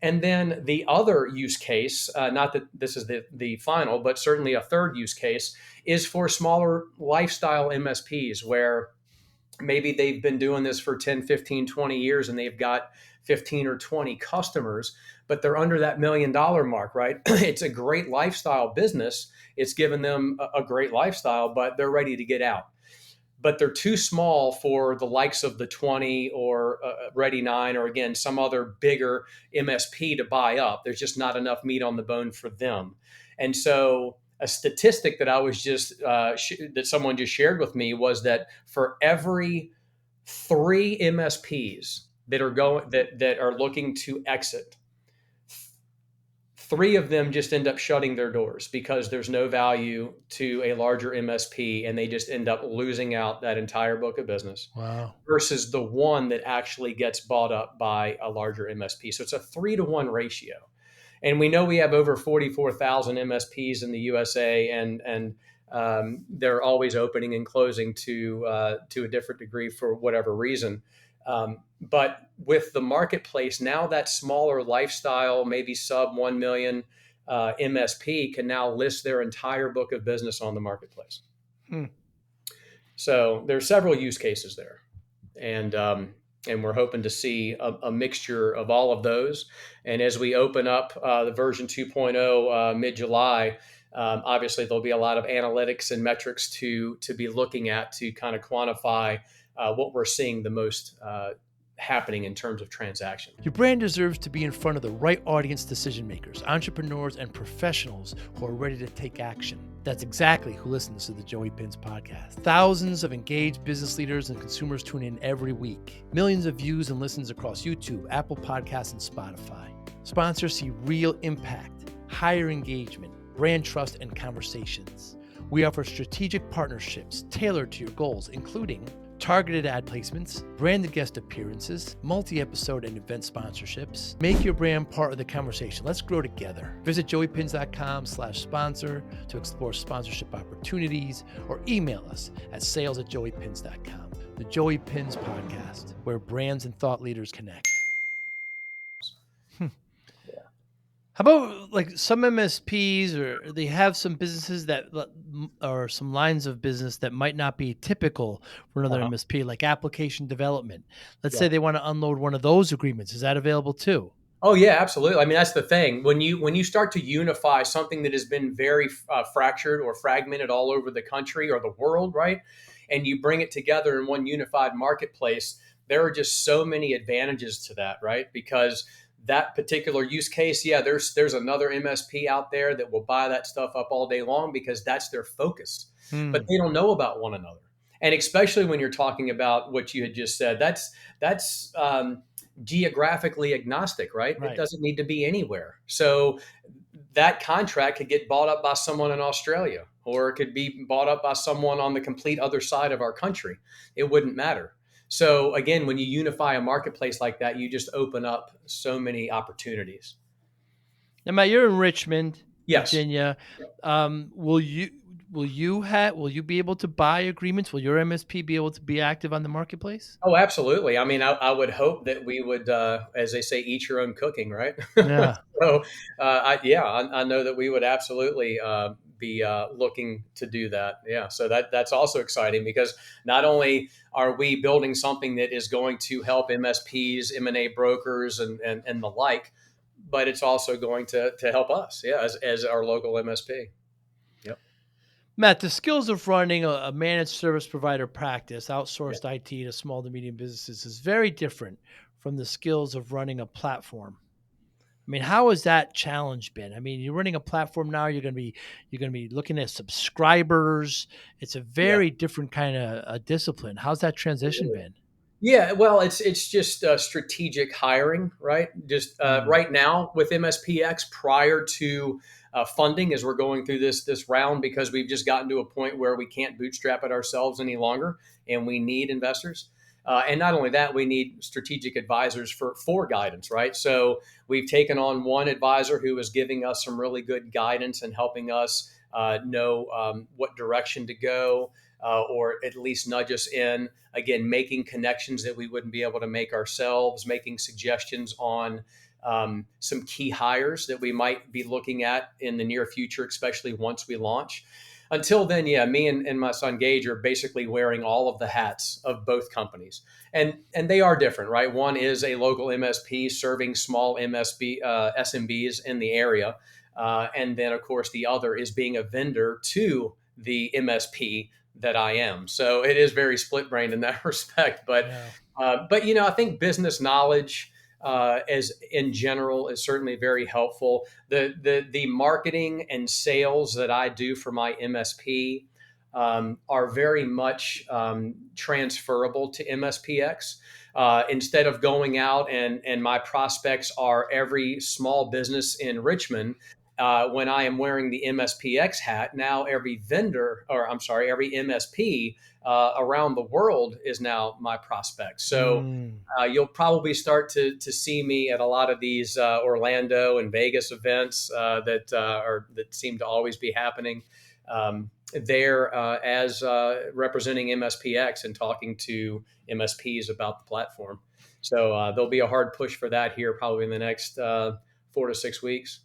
And then the other use case, not that this is the final, but certainly a third use case, is for smaller lifestyle MSPs where maybe they've been doing this for 10, 15, 20 years and they've got 15 or 20 customers, but they're under that $1 million mark, right? It's a great lifestyle business. It's given them a great lifestyle, but they're ready to get out. But they're too small for the likes of the 20 or Ready 9 or, again, some other bigger MSP to buy up. There's just not enough meat on the bone for them. And so a statistic that I was just that someone just shared with me was that for every 3 MSPs that are looking to exit, 3 of them just end up shutting their doors because there's no value to a larger MSP and they just end up losing out that entire book of business Wow. versus the one that actually gets bought up by a larger MSP. So it's a 3-to-1 ratio. And we know we have over 44,000 MSPs in the USA, and they're always opening and closing to a different degree for whatever reason. But with the marketplace now, that smaller lifestyle, maybe sub 1 million MSP can now list their entire book of business on the marketplace. Hmm. So there's several use cases there, and we're hoping to see a mixture of all of those. And as we open up the version 2.0 mid-July, obviously there'll be a lot of analytics and metrics to be looking at to kind of quantify what we're seeing the most happening in terms of transaction. Your brand deserves to be in front of the right audience decision makers, entrepreneurs, and professionals who are ready to take action. That's exactly who listens to the Joey Pinz podcast. Thousands of engaged business leaders and consumers tune in every week. Millions of views and listens across YouTube, Apple Podcasts, and Spotify. Sponsors see real impact, higher engagement, brand trust, and conversations. We offer strategic partnerships tailored to your goals, including targeted ad placements, branded guest appearances, multi-episode and event sponsorships. Make your brand part of the conversation. Let's grow together. Visit joeypinz.com/sponsor to explore sponsorship opportunities, or email us at sales@joeypinz.com. The Joey Pinz podcast, where brands and thought leaders connect. How about like some MSPs, or they have some businesses that, or some lines of business that might not be typical for another Uh-huh. MSP, like application development. Let's Yeah. say they want to unload one of those agreements. Is that available too? Oh yeah, absolutely. I mean, that's the thing. When you start to unify something that has been very fractured or fragmented all over the country or the world, right? And you bring it together in one unified marketplace, there are just so many advantages to that, right? Because that particular use case, yeah, there's another MSP out there that will buy that stuff up all day long because that's their focus. But Hmm. they don't know about one another. And especially when you're talking about what you had just said, that's geographically agnostic, right? It Right. doesn't need to be anywhere. So that contract could get bought up by someone in Australia, or it could be bought up by someone on the complete other side of our country. It wouldn't matter. So again, when you unify a marketplace like that, you just open up so many opportunities. Now, Matt, you're in Richmond, Yes. Virginia. Will you be able to buy agreements? Will your MSP be able to be active on the marketplace? Oh, absolutely. I mean, I would hope that we would, as they say, eat your own cooking, right? Yeah. So, I know that we would absolutely be looking to do that. Yeah. So that's also exciting because not only are we building something that is going to help MSPs, M&A brokers, and the like, but it's also going to help us, yeah, as our local MSP. Yep. Matt, the skills of running a managed service provider practice, Yeah. outsourced IT to small to medium businesses, is very different from the skills of running a platform. I mean, how has that challenge been? I mean, you're running a platform now. You're going to be looking at subscribers. It's a Yeah. very different kind of a discipline. How's that transition been? Yeah, well, it's just strategic hiring, right? Just Mm, right now with MSPX, prior to funding, as we're going through this round, because we've just gotten to a point where we can't bootstrap it ourselves any longer, and we need investors. And not only that, we need strategic advisors for guidance, right? So we've taken on one advisor who is giving us some really good guidance and helping us know what direction to go, or at least nudge us in, again, making connections that we wouldn't be able to make ourselves, making suggestions on some key hires that we might be looking at in the near future, especially once we launch. Until then, yeah, me and my son Gage are basically wearing all of the hats of both companies, and they are different, right? One is a local MSP serving small SMBs in the area, and then of course the other is being a vendor to the MSP that I am. So it is very split brained in that respect. yeah. But I think business knowledge, as in general, is certainly very helpful. The marketing and sales that I do for my MSP are very much transferable to MSPX. Instead of going out and my prospects are every small business in Richmond, when I am wearing the MSPX hat, now every vendor, or I'm sorry, every MSP around the world is now my prospect. So Mm. you'll probably start to see me at a lot of these Orlando and Vegas events that seem to always be happening. There as representing MSPX and talking to MSPs about the platform. So there'll be a hard push for that here probably in the next 4 to 6 weeks.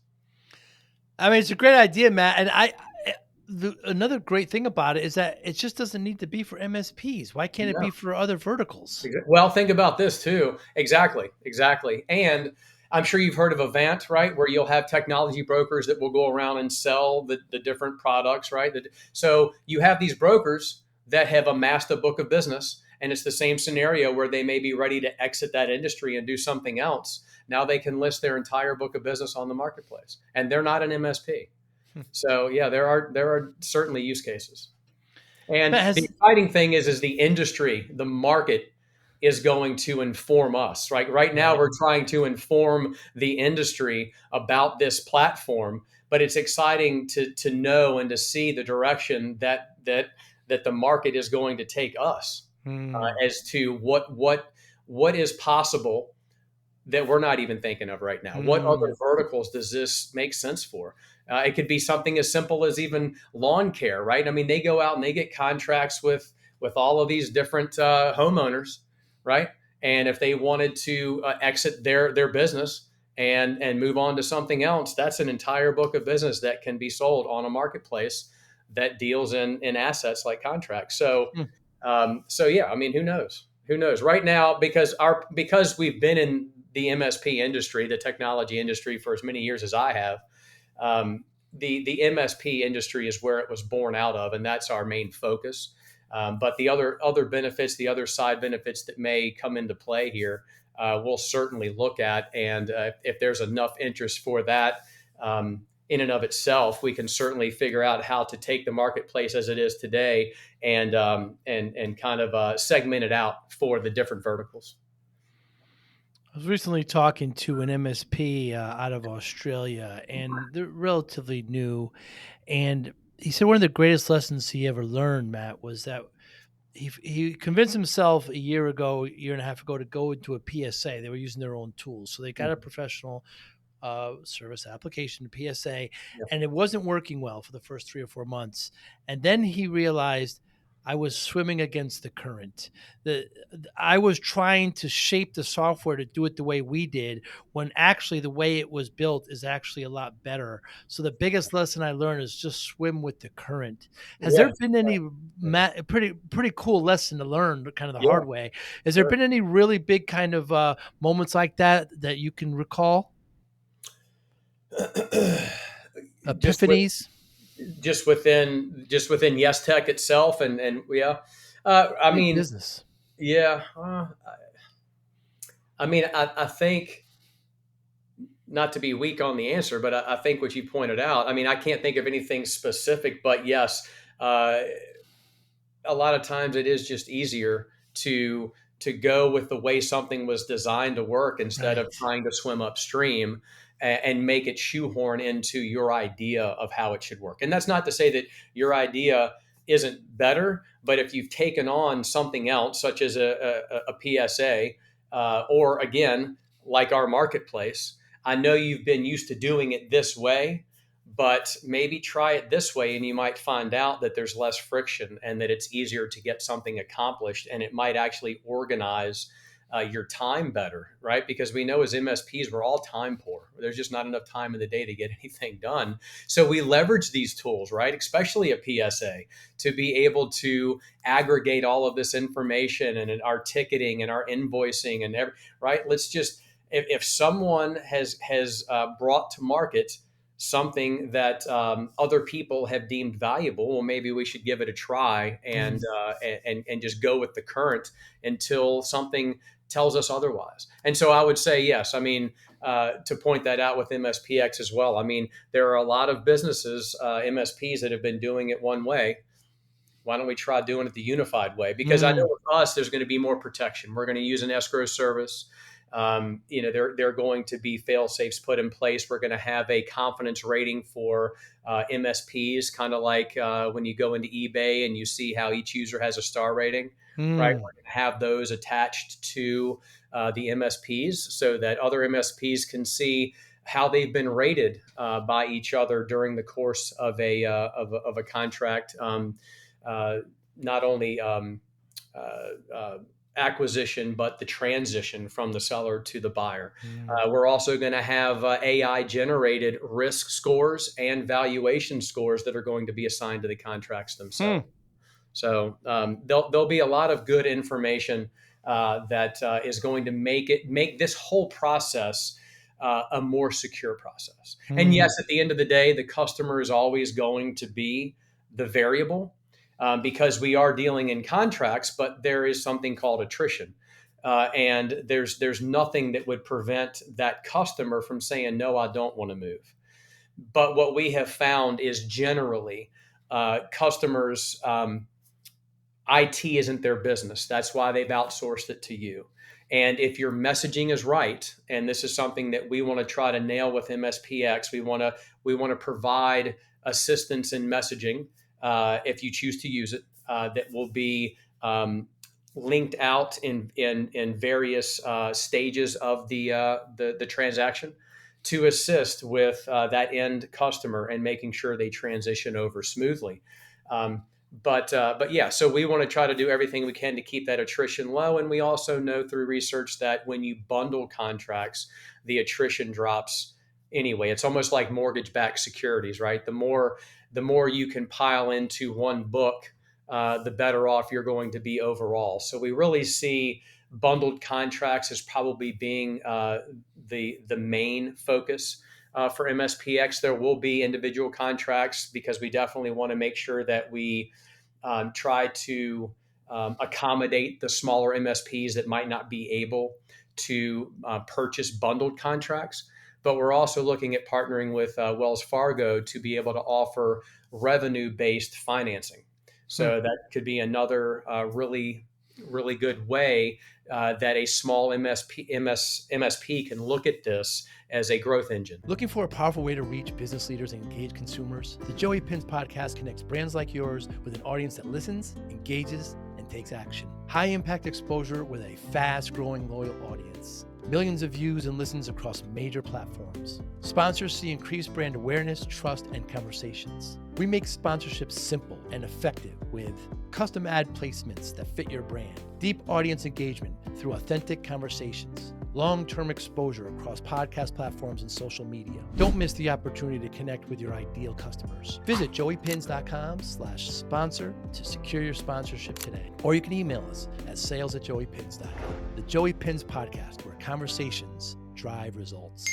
I mean, it's a great idea, Matt. And another great thing about it is that it just doesn't need to be for MSPs. Why can't it No. be for other verticals? Well, think about this too. Exactly, exactly. And I'm sure you've heard of Avant, right? Where you'll have technology brokers that will go around and sell the different products, right? So you have these brokers that have amassed a book of business, and it's the same scenario where they may be ready to exit that industry and do something else. Now they can list their entire book of business on the marketplace, and they're not an MSP. So yeah, there are certainly use cases. Matt And the has exciting thing is the industry, the market is going to inform us, right? Right now, right. we're trying to inform the industry about this platform, but it's exciting to know and to see the direction that the market is going to take us Mm, as to what is possible that we're not even thinking of right now. What other mm, verticals does this make sense for? It could be something as simple as even lawn care, right? I mean, they go out and they get contracts with all of these different homeowners, right? And if they wanted to exit their business and move on to something else, that's an entire book of business that can be sold on a marketplace that deals in assets like contracts. mm. So yeah, I mean, who knows? Who knows? Right now, because we've been in the MSP industry, the technology industry, for as many years as I have, the MSP industry is where it was born out of, and that's our main focus. But the other benefits, the other side benefits that may come into play here, we'll certainly look at, and if there's enough interest for that. In and of itself, we can certainly figure out how to take the marketplace as it is today and kind of segment it out for the different verticals. I was recently talking to an MSP out of Australia, and they're relatively new. And he said one of the greatest lessons he ever learned, Matt, was that he convinced himself a year ago, year and a half ago, to go into a PSA. They were using their own tools, so they got a Mhm. professional service application, PSA, Yeah. and it wasn't working well for the first 3 or 4 months. And then he realized I was swimming against the current. I was trying to shape the software to do it the way we did, when actually the way it was built is actually a lot better. So the biggest lesson I learned is just swim with the current. Has there Yes. been any Yeah. pretty cool lesson to learn, but kind of the Yeah. hard way? Has there Sure. been any really big kind of moments like that that you can recall? just with Epiphanies? just within Yes Tech itself, and yeah, I Big mean, business. yeah, I mean, I think, not to be weak on the answer, but I think what you pointed out. I mean, I can't think of anything specific, but yes, uh, a lot of times it is just easier to to go with the way something was designed to work instead of Right. trying to swim upstream and make it shoehorn into your idea of how it should work. And that's not to say that your idea isn't better, but if you've taken on something else, such as a PSA, or again, like our marketplace, I know you've been used to doing it this way, but maybe try it this way and you might find out that there's less friction and that it's easier to get something accomplished, and it might actually organize your time better, right? Because we know as MSPs, we're all time poor. There's just not enough time in the day to get anything done. So we leverage these tools, right? Especially a PSA, to be able to aggregate all of this information and our ticketing and our invoicing and right. Let's just, if someone has brought to market something that other people have deemed valuable, well, maybe we should give it a try and just go with the current until something tells us otherwise. And so I would say yes. I mean, to point that out with MSPX as well. I mean, there are a lot of businesses, MSPs, that have been doing it one way. Why don't we try doing it the unified way? Because I know Mm. with us, there's going to be more protection. We're going to use an escrow service. There are going to be fail safes put in place. We're going to have a confidence rating for MSPs, kind of like when you go into eBay and you see how each user has a star rating, right? Mm. We're going to have those attached to the MSPs so that other MSPs can see how they've been rated by each other during the course of a contract. Not only acquisition, but the transition from the seller to the buyer. Mm. We're also going to have AI generated risk scores and valuation scores that are going to be assigned to the contracts themselves. Hmm. So there'll be a lot of good information that is going to make this whole process a more secure process. And Mm. yes, at the end of the day, the customer is always going to be the variable because we are dealing in contracts, but there is something called attrition. And there's nothing that would prevent that customer from saying, no, I don't want to move. But what we have found is generally customers, IT isn't their business. That's why they've outsourced it to you. And if your messaging is right, and this is something that we want to try to nail with MSPX, we want to provide assistance in messaging if you choose to use it. That will be linked out in various stages of the transaction to assist with that end customer and making sure they transition over smoothly. Um, but yeah, so we want to try to do everything we can to keep that attrition low. And we also know through research that when you bundle contracts, the attrition drops anyway. It's almost like mortgage-backed securities, right? The more you can pile into one book, the better off you're going to be overall. So we really see bundled contracts as probably being the main focus for MSPX. There will be individual contracts because we definitely want to make sure that we try to accommodate the smaller MSPs that might not be able to purchase bundled contracts. But we're also looking at partnering with Wells Fargo to be able to offer revenue-based financing. Hmm. So that could be another really, really good way that a small MSP can look at this as a growth engine. Looking for a powerful way to reach business leaders and engage consumers? The Joey Pinz podcast connects brands like yours with an audience that listens, engages, and takes action. High impact exposure with a fast growing loyal audience. Millions of views and listens across major platforms. Sponsors see increased brand awareness, trust, and conversations. We make sponsorships simple and effective with custom ad placements that fit your brand, deep audience engagement through authentic conversations, long-term exposure across podcast platforms and social media. Don't miss the opportunity to connect with your ideal customers. Visit joeypins.com/sponsor to secure your sponsorship today. Or you can email us at sales@joeypins.com. The Joey Pinz podcast, where conversations drive results.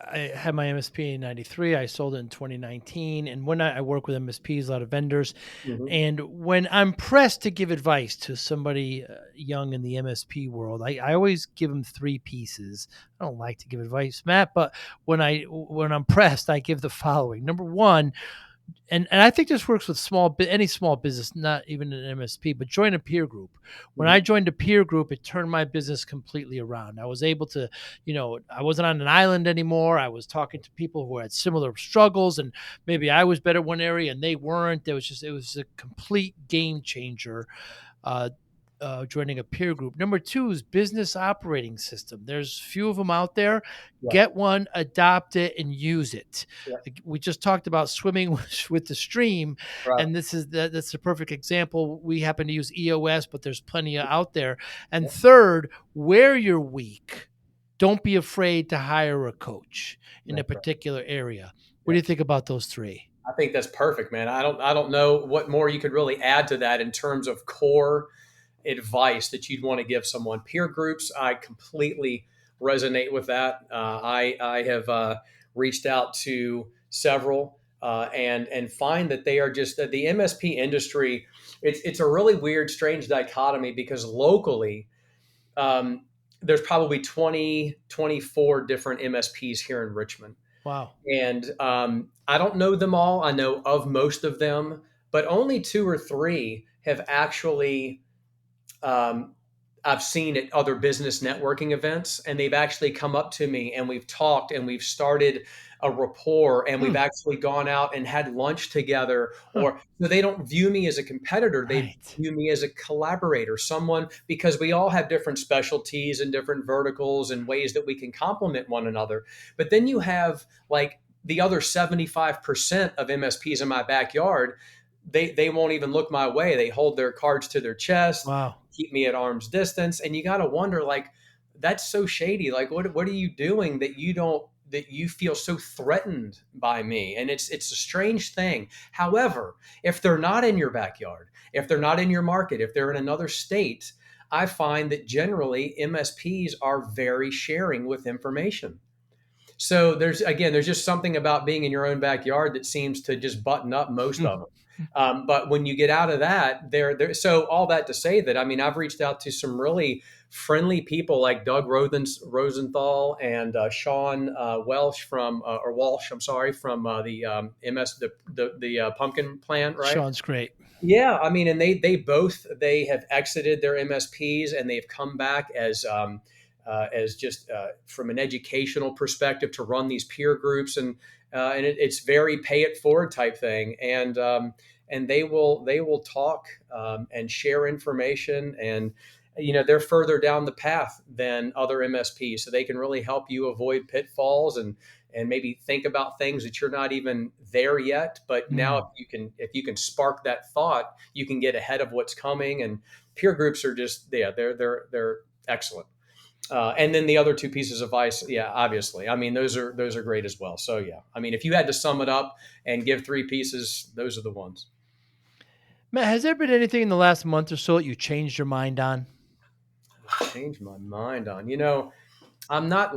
I had my MSP in 93. I sold it in 2019. And when I work with MSPs, a lot of vendors. Mhm. And when I'm pressed to give advice to somebody young in the MSP world, I always give them three pieces. I don't like to give advice, Matt, but when I'm pressed, I give the following. Number one, and I think this works with any small business, not even an MSP, but join a peer group. When Mhm. I joined a peer group, it turned my business completely around. I was able to, I wasn't on an island anymore. I was talking to people who had similar struggles, and maybe I was better at one area and they weren't. It was a complete game changer. Uh, Joining a peer group. Number two is business operating system. There's few of them out there. Yeah. Get one, adopt it, and use it. Yeah. Like, we just talked about swimming with the stream, Right. and that's a perfect example. We happen to use EOS, but there's plenty out there. And Yeah. third, where you're weak, don't be afraid to hire a coach in a That's right. particular area. What Yeah. do you think about those three? I think that's perfect, man. I don't know what more you could really add to that in terms of core advice that you'd want to give someone. Peer groups, I completely resonate with that. I have reached out to several and find that they are just the MSP industry. It's a really weird, strange dichotomy because locally, um, there's probably 20, 24 different MSPs here in Richmond. Wow. And I don't know them all. I know of most of them, but only two or three have actually um, I've seen at other business networking events, and they've actually come up to me and we've talked and we've started a rapport and we've Hmm. actually gone out and had lunch together. Huh. Or so they don't view me as a competitor; they Right. view me as a collaborator, someone because we all have different specialties and different verticals and ways that we can complement one another. But then you have like the other 75% of MSPs in my backyard. They won't even look my way. They hold their cards to their chest, Wow. keep me at arm's distance, and you got to wonder like that's so shady. Like what are you doing that you feel so threatened by me? And it's a strange thing. However, if they're not in your backyard, if they're not in your market, if they're in another state, I find that generally MSPs are very sharing with information. So there's just something about being in your own backyard that seems to just button up most of them. But when you get out of that, so all that to say that I mean I've reached out to some really friendly people like Doug Rosenthal and Sean Welsh from or Walsh, I'm sorry, from the MS the pumpkin plant, right? Sean's great. Yeah, I mean, and they have exited their MSPs and they've come back as just from an educational perspective to run these peer groups and it's very pay it forward type thing and they will talk and share information and they're further down the path than other MSPs so they can really help you avoid pitfalls and maybe think about things that you're not even there yet but now Mm. if you can spark that thought you can get ahead of what's coming and peer groups are just yeah they're excellent and then the other two pieces of advice yeah obviously I mean those are great as well so yeah I mean if you had to sum it up and give three pieces those are the ones. Matt, has there been anything in the last month or so that you changed your mind on? Change my mind on I'm not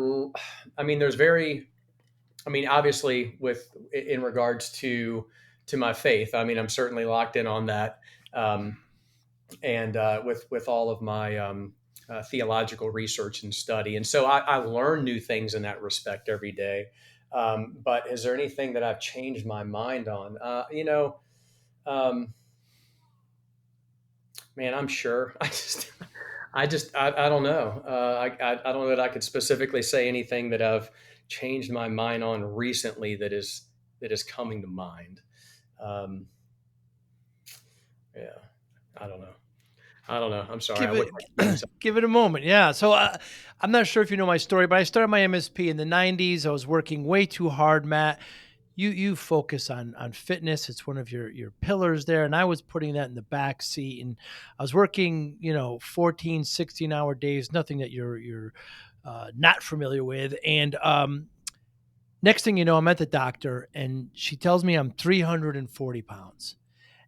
I mean there's very I mean, obviously, with in regards to my faith, I mean, I'm certainly locked in on that, and with all of my theological research and study, and so I learn new things in that respect every day. But is there anything that I've changed my mind on? Um, man, I'm sure. I don't know. I don't know that I could specifically say anything that I've changed my mind on recently that is coming to mind. Um, yeah, I don't know. I don't know. I'm sorry. I Give wish it I could give you something. give it a moment. Yeah. So I'm not sure if you know my story, but I started my MSP in the 90s. I was working way too hard, Matt. You focus on fitness. It's one of your pillars there, and I was putting that in the back seat, and I was working, 14, 16-hour days, nothing that you're not familiar with. And next thing you know, I'm at the doctor, and she tells me I'm 340 pounds.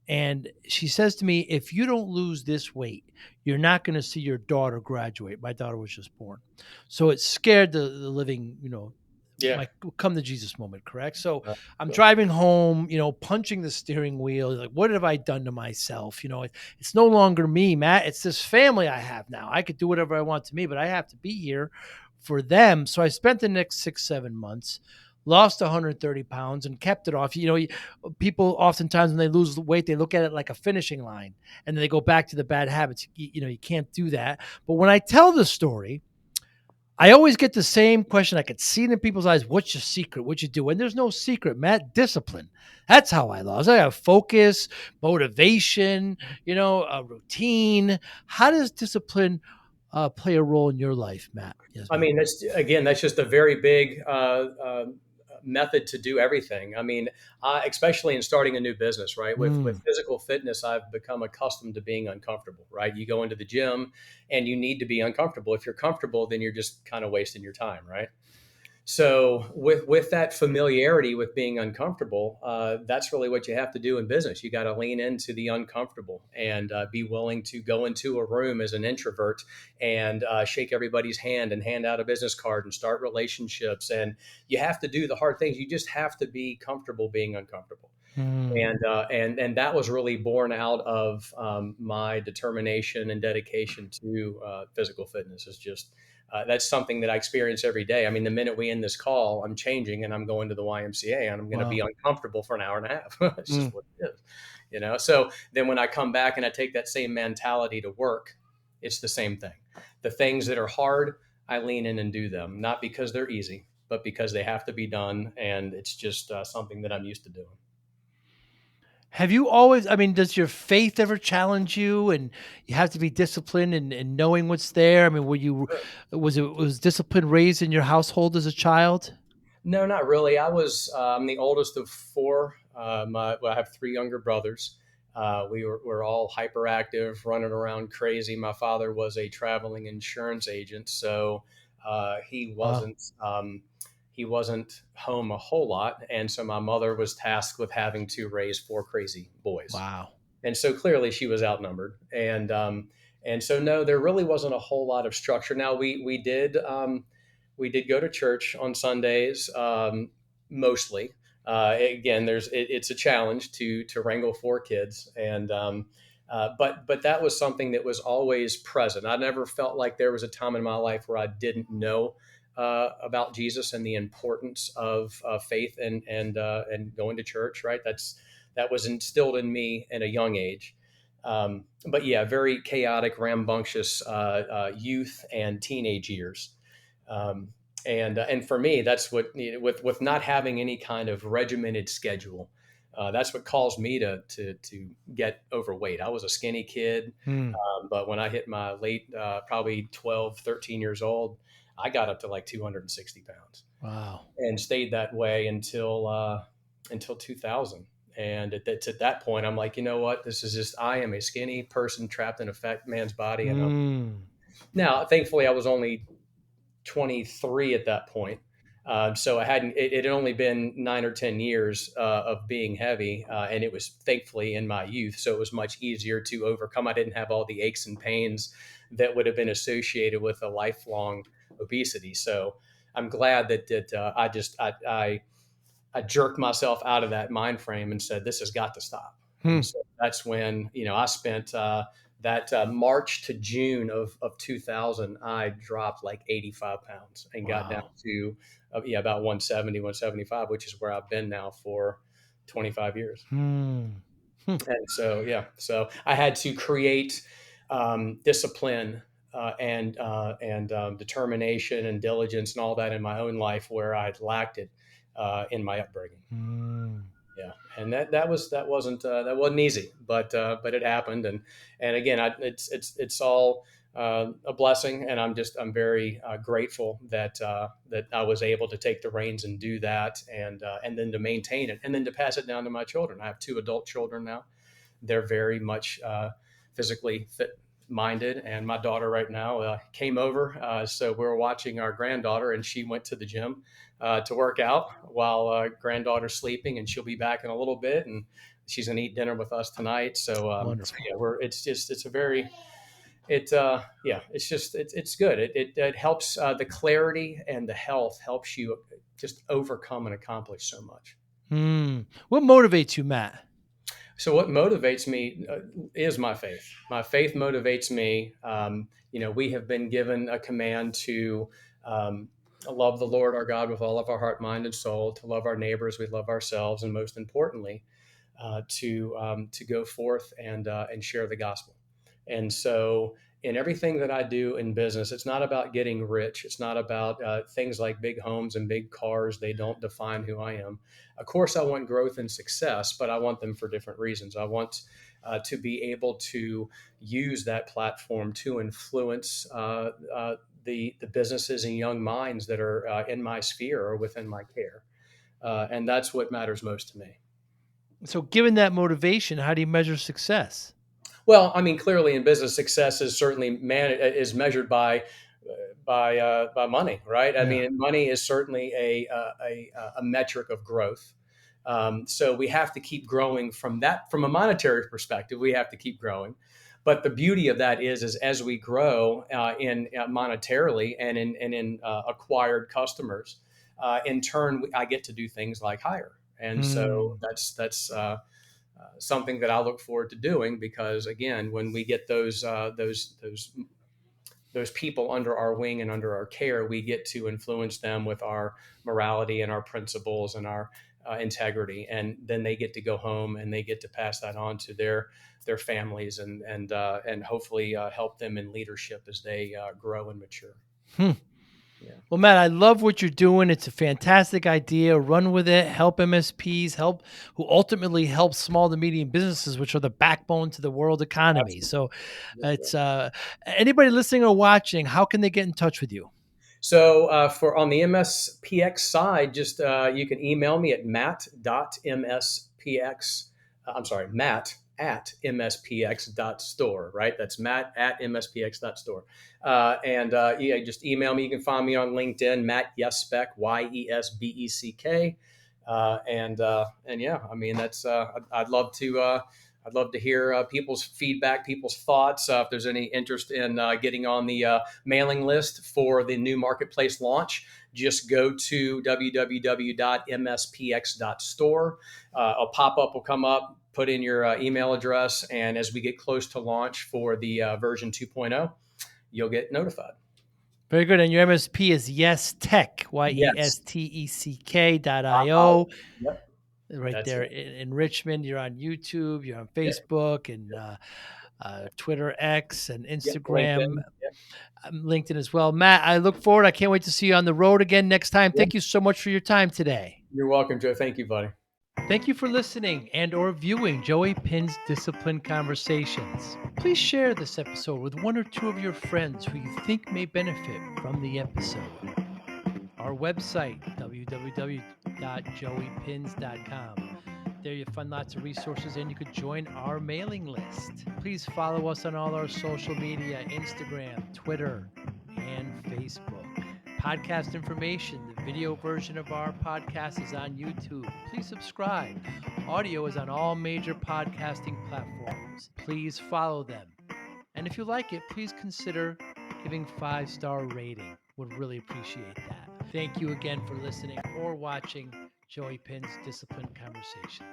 And she says to me, if you don't lose this weight, you're not going to see your daughter graduate. My daughter was just born. So it scared the living, Yeah. my come to Jesus moment, correct? So Uh, I'm so, driving home, punching the steering wheel. Like, what have I done to myself? It's no longer me, Matt. It's this family I have now. I could do whatever I want to me, but I have to be here for them. So I spent the next 6, 7 months lost 130 pounds and kept it off. People oftentimes when they lose weight, they look at it like a finishing line and then they go back to the bad habits. You can't do that. But when I tell the story, I always get the same question. I could see it in people's eyes. What's your secret? What you do? And there's no secret, Matt. Discipline. That's how I lost. I have focus, motivation, a routine. How does discipline play a role in your life, Matt? Yes, I Beck. mean, that's just a very big method to do everything. I mean, especially in starting a new business, right? With Mm, physical fitness, I've become accustomed to being uncomfortable, right? You go into the gym and you need to be uncomfortable. If you're comfortable, then you're just kind of wasting your time, right? So with that familiarity with being uncomfortable, that's really what you have to do in business. You got to lean into the uncomfortable and be willing to go into a room as an introvert and shake everybody's hand and hand out a business card and start relationships. And you have to do the hard things. You just have to be comfortable being uncomfortable. mm. And that was really born out of my determination and dedication to physical fitness. Is just that's something that I experience every day. I mean, the minute we end this call, I'm changing and I'm going to the YMCA and I'm going to be Wow. uncomfortable for an hour and a half. It's just Mm. what it is, So then when I come back and I take that same mentality to work, it's the same thing. The things that are hard, I lean in and do them, not because they're easy, but because they have to be done, and it's just something that I'm used to doing. Have you always, I mean, does your faith ever challenge you and you have to be disciplined and knowing what's there? I mean, was discipline raised in your household as a child? No, not really. I'm the oldest of four. I have three younger brothers. We're all hyperactive, running around crazy. My father was a traveling insurance agent, so he Wow. wasn't he wasn't home a whole lot, and so my mother was tasked with having to raise four crazy boys, Wow. and so clearly she was outnumbered. And so no, there really wasn't a whole lot of structure. Now we did go to church on Sundays, mostly. Again, it's a challenge to wrangle four kids, and but that was something that was always present. I never felt like there was a time in my life where I didn't know about Jesus and the importance of faith and going to church. Right, that was instilled in me at a young age. But yeah, very chaotic, rambunctious youth and teenage years. Um, and for me, that's what with not having any kind of regimented schedule. That's what caused me to get overweight. I was a skinny kid, Hmm. but when I hit my late, probably 12, 13 years old, I got up to like 260 pounds Wow. and stayed that way until 2000. And at that point, I'm like, you know what? This is just I am a skinny person trapped in a fat man's body, and Hmm. now thankfully I was only 23 at that point. So it had only been 9 or 10 years of being heavy. And it was thankfully in my youth. So it was much easier to overcome. I didn't have all the aches and pains that would have been associated with a lifelong obesity. So I'm glad that I jerked myself out of that mind frame and said, this has got to stop. Hmm. And so that's when, I spent that March to June of 2000, I dropped like 85 pounds and got down Wow. to, about 170, 175, which is where I've been now for 25 years. Hmm. Hmm. And so, yeah, so I had to create discipline and determination and diligence and all that in my own life where I'd lacked it in my upbringing. Hmm. Yeah, and that wasn't easy, but it happened, and again, it's all a blessing, and I'm very grateful that I was able to take the reins and do that, and then to maintain it, and then to pass it down to my children. I have two adult children now. They're very much physically fit minded, and my daughter right now came over, so we were watching our granddaughter, and she went to the gym to work out while granddaughter's sleeping, and she'll be back in a little bit, and she's gonna eat dinner with us tonight. So Wonderful. yeah, it's a very yeah, it's good. It helps the clarity and the health helps you just overcome and accomplish so much. Hmm. What motivates you, Matt? So what motivates me is my faith. My faith motivates me. We have been given a command to love the Lord our God with all of our heart, mind, and soul, to love our neighbors, we love ourselves, and most importantly, to go forth and share the gospel. And so, in everything that I do in business, it's not about getting rich. It's not about things like big homes and big cars. They don't define who I am. Of course, I want growth and success, but I want them for different reasons. I want to be able to use that platform to influence the businesses and young minds that are in my sphere or within my care. And that's what matters most to me. So, given that motivation, how do you measure success? Well, I mean, clearly in business, success is certainly is measured by money, right? I Yeah. mean, money is certainly a metric of growth. So we have to keep growing from a monetary perspective. We have to keep growing. But the beauty of that is as we grow in monetarily and in acquired customers, in turn, I get to do things like hire, and so Hmm. that's something that I look forward to doing, because again, when we get those people under our wing and under our care, we get to influence them with our morality and our principles and our integrity, and then they get to go home and they get to pass that on to their families and hopefully help them in leadership as they grow and mature. Hmm. Yeah, Well, Matt, I love what you're doing. It's a fantastic idea. Run with it. Help MSPs, help who ultimately help small to medium businesses, which are the backbone to the world economy. absolutely. So, Yes, sir. it's anybody listening or watching. How can they get in touch with you? So for on the MSPX side, just you can email me at matt.mspx. I'm sorry, matt@mspx.store. Right, that's matt@mspx.store. And yeah, just email me. You can find me on LinkedIn, Matt Yesbeck, Yesbeck. And yeah, I mean that's I'd love to. I'd love to hear people's feedback, people's thoughts. If there's any interest in getting on the mailing list for the new marketplace launch, just go to www.mspx.store. A pop-up will come up, put in your email address, and as we get close to launch for the version 2.0, you'll get notified. Very good. And your MSP is Yes Tech, Yes. YESTECK.io. Yep. Right That's there it. in Richmond. You're on YouTube, you're on Yep. Facebook and Yep. Twitter X and Yep. Instagram, LinkedIn. Yep. LinkedIn as well. Matt, I look forward. I can't wait to see you on the road again next time. Yep. Thank you so much for your time today. You're welcome, Joe. Thank you, buddy. Thank you for listening and or viewing Joey Pinz Discipline Conversations. Please share this episode with one or two of your friends who you think may benefit from the episode. Our website, www.joeypins.com. There you'll find lots of resources and you could join our mailing list. Please follow us on all our social media, Instagram, Twitter, and Facebook. Podcast information, the video version of our podcast is on YouTube. Please subscribe. Audio is on all major podcasting platforms. Please follow them. And if you like it, please consider giving 5-star rating. Would really appreciate that. Thank you again for listening or watching Joey Pin's Discipline Conversations.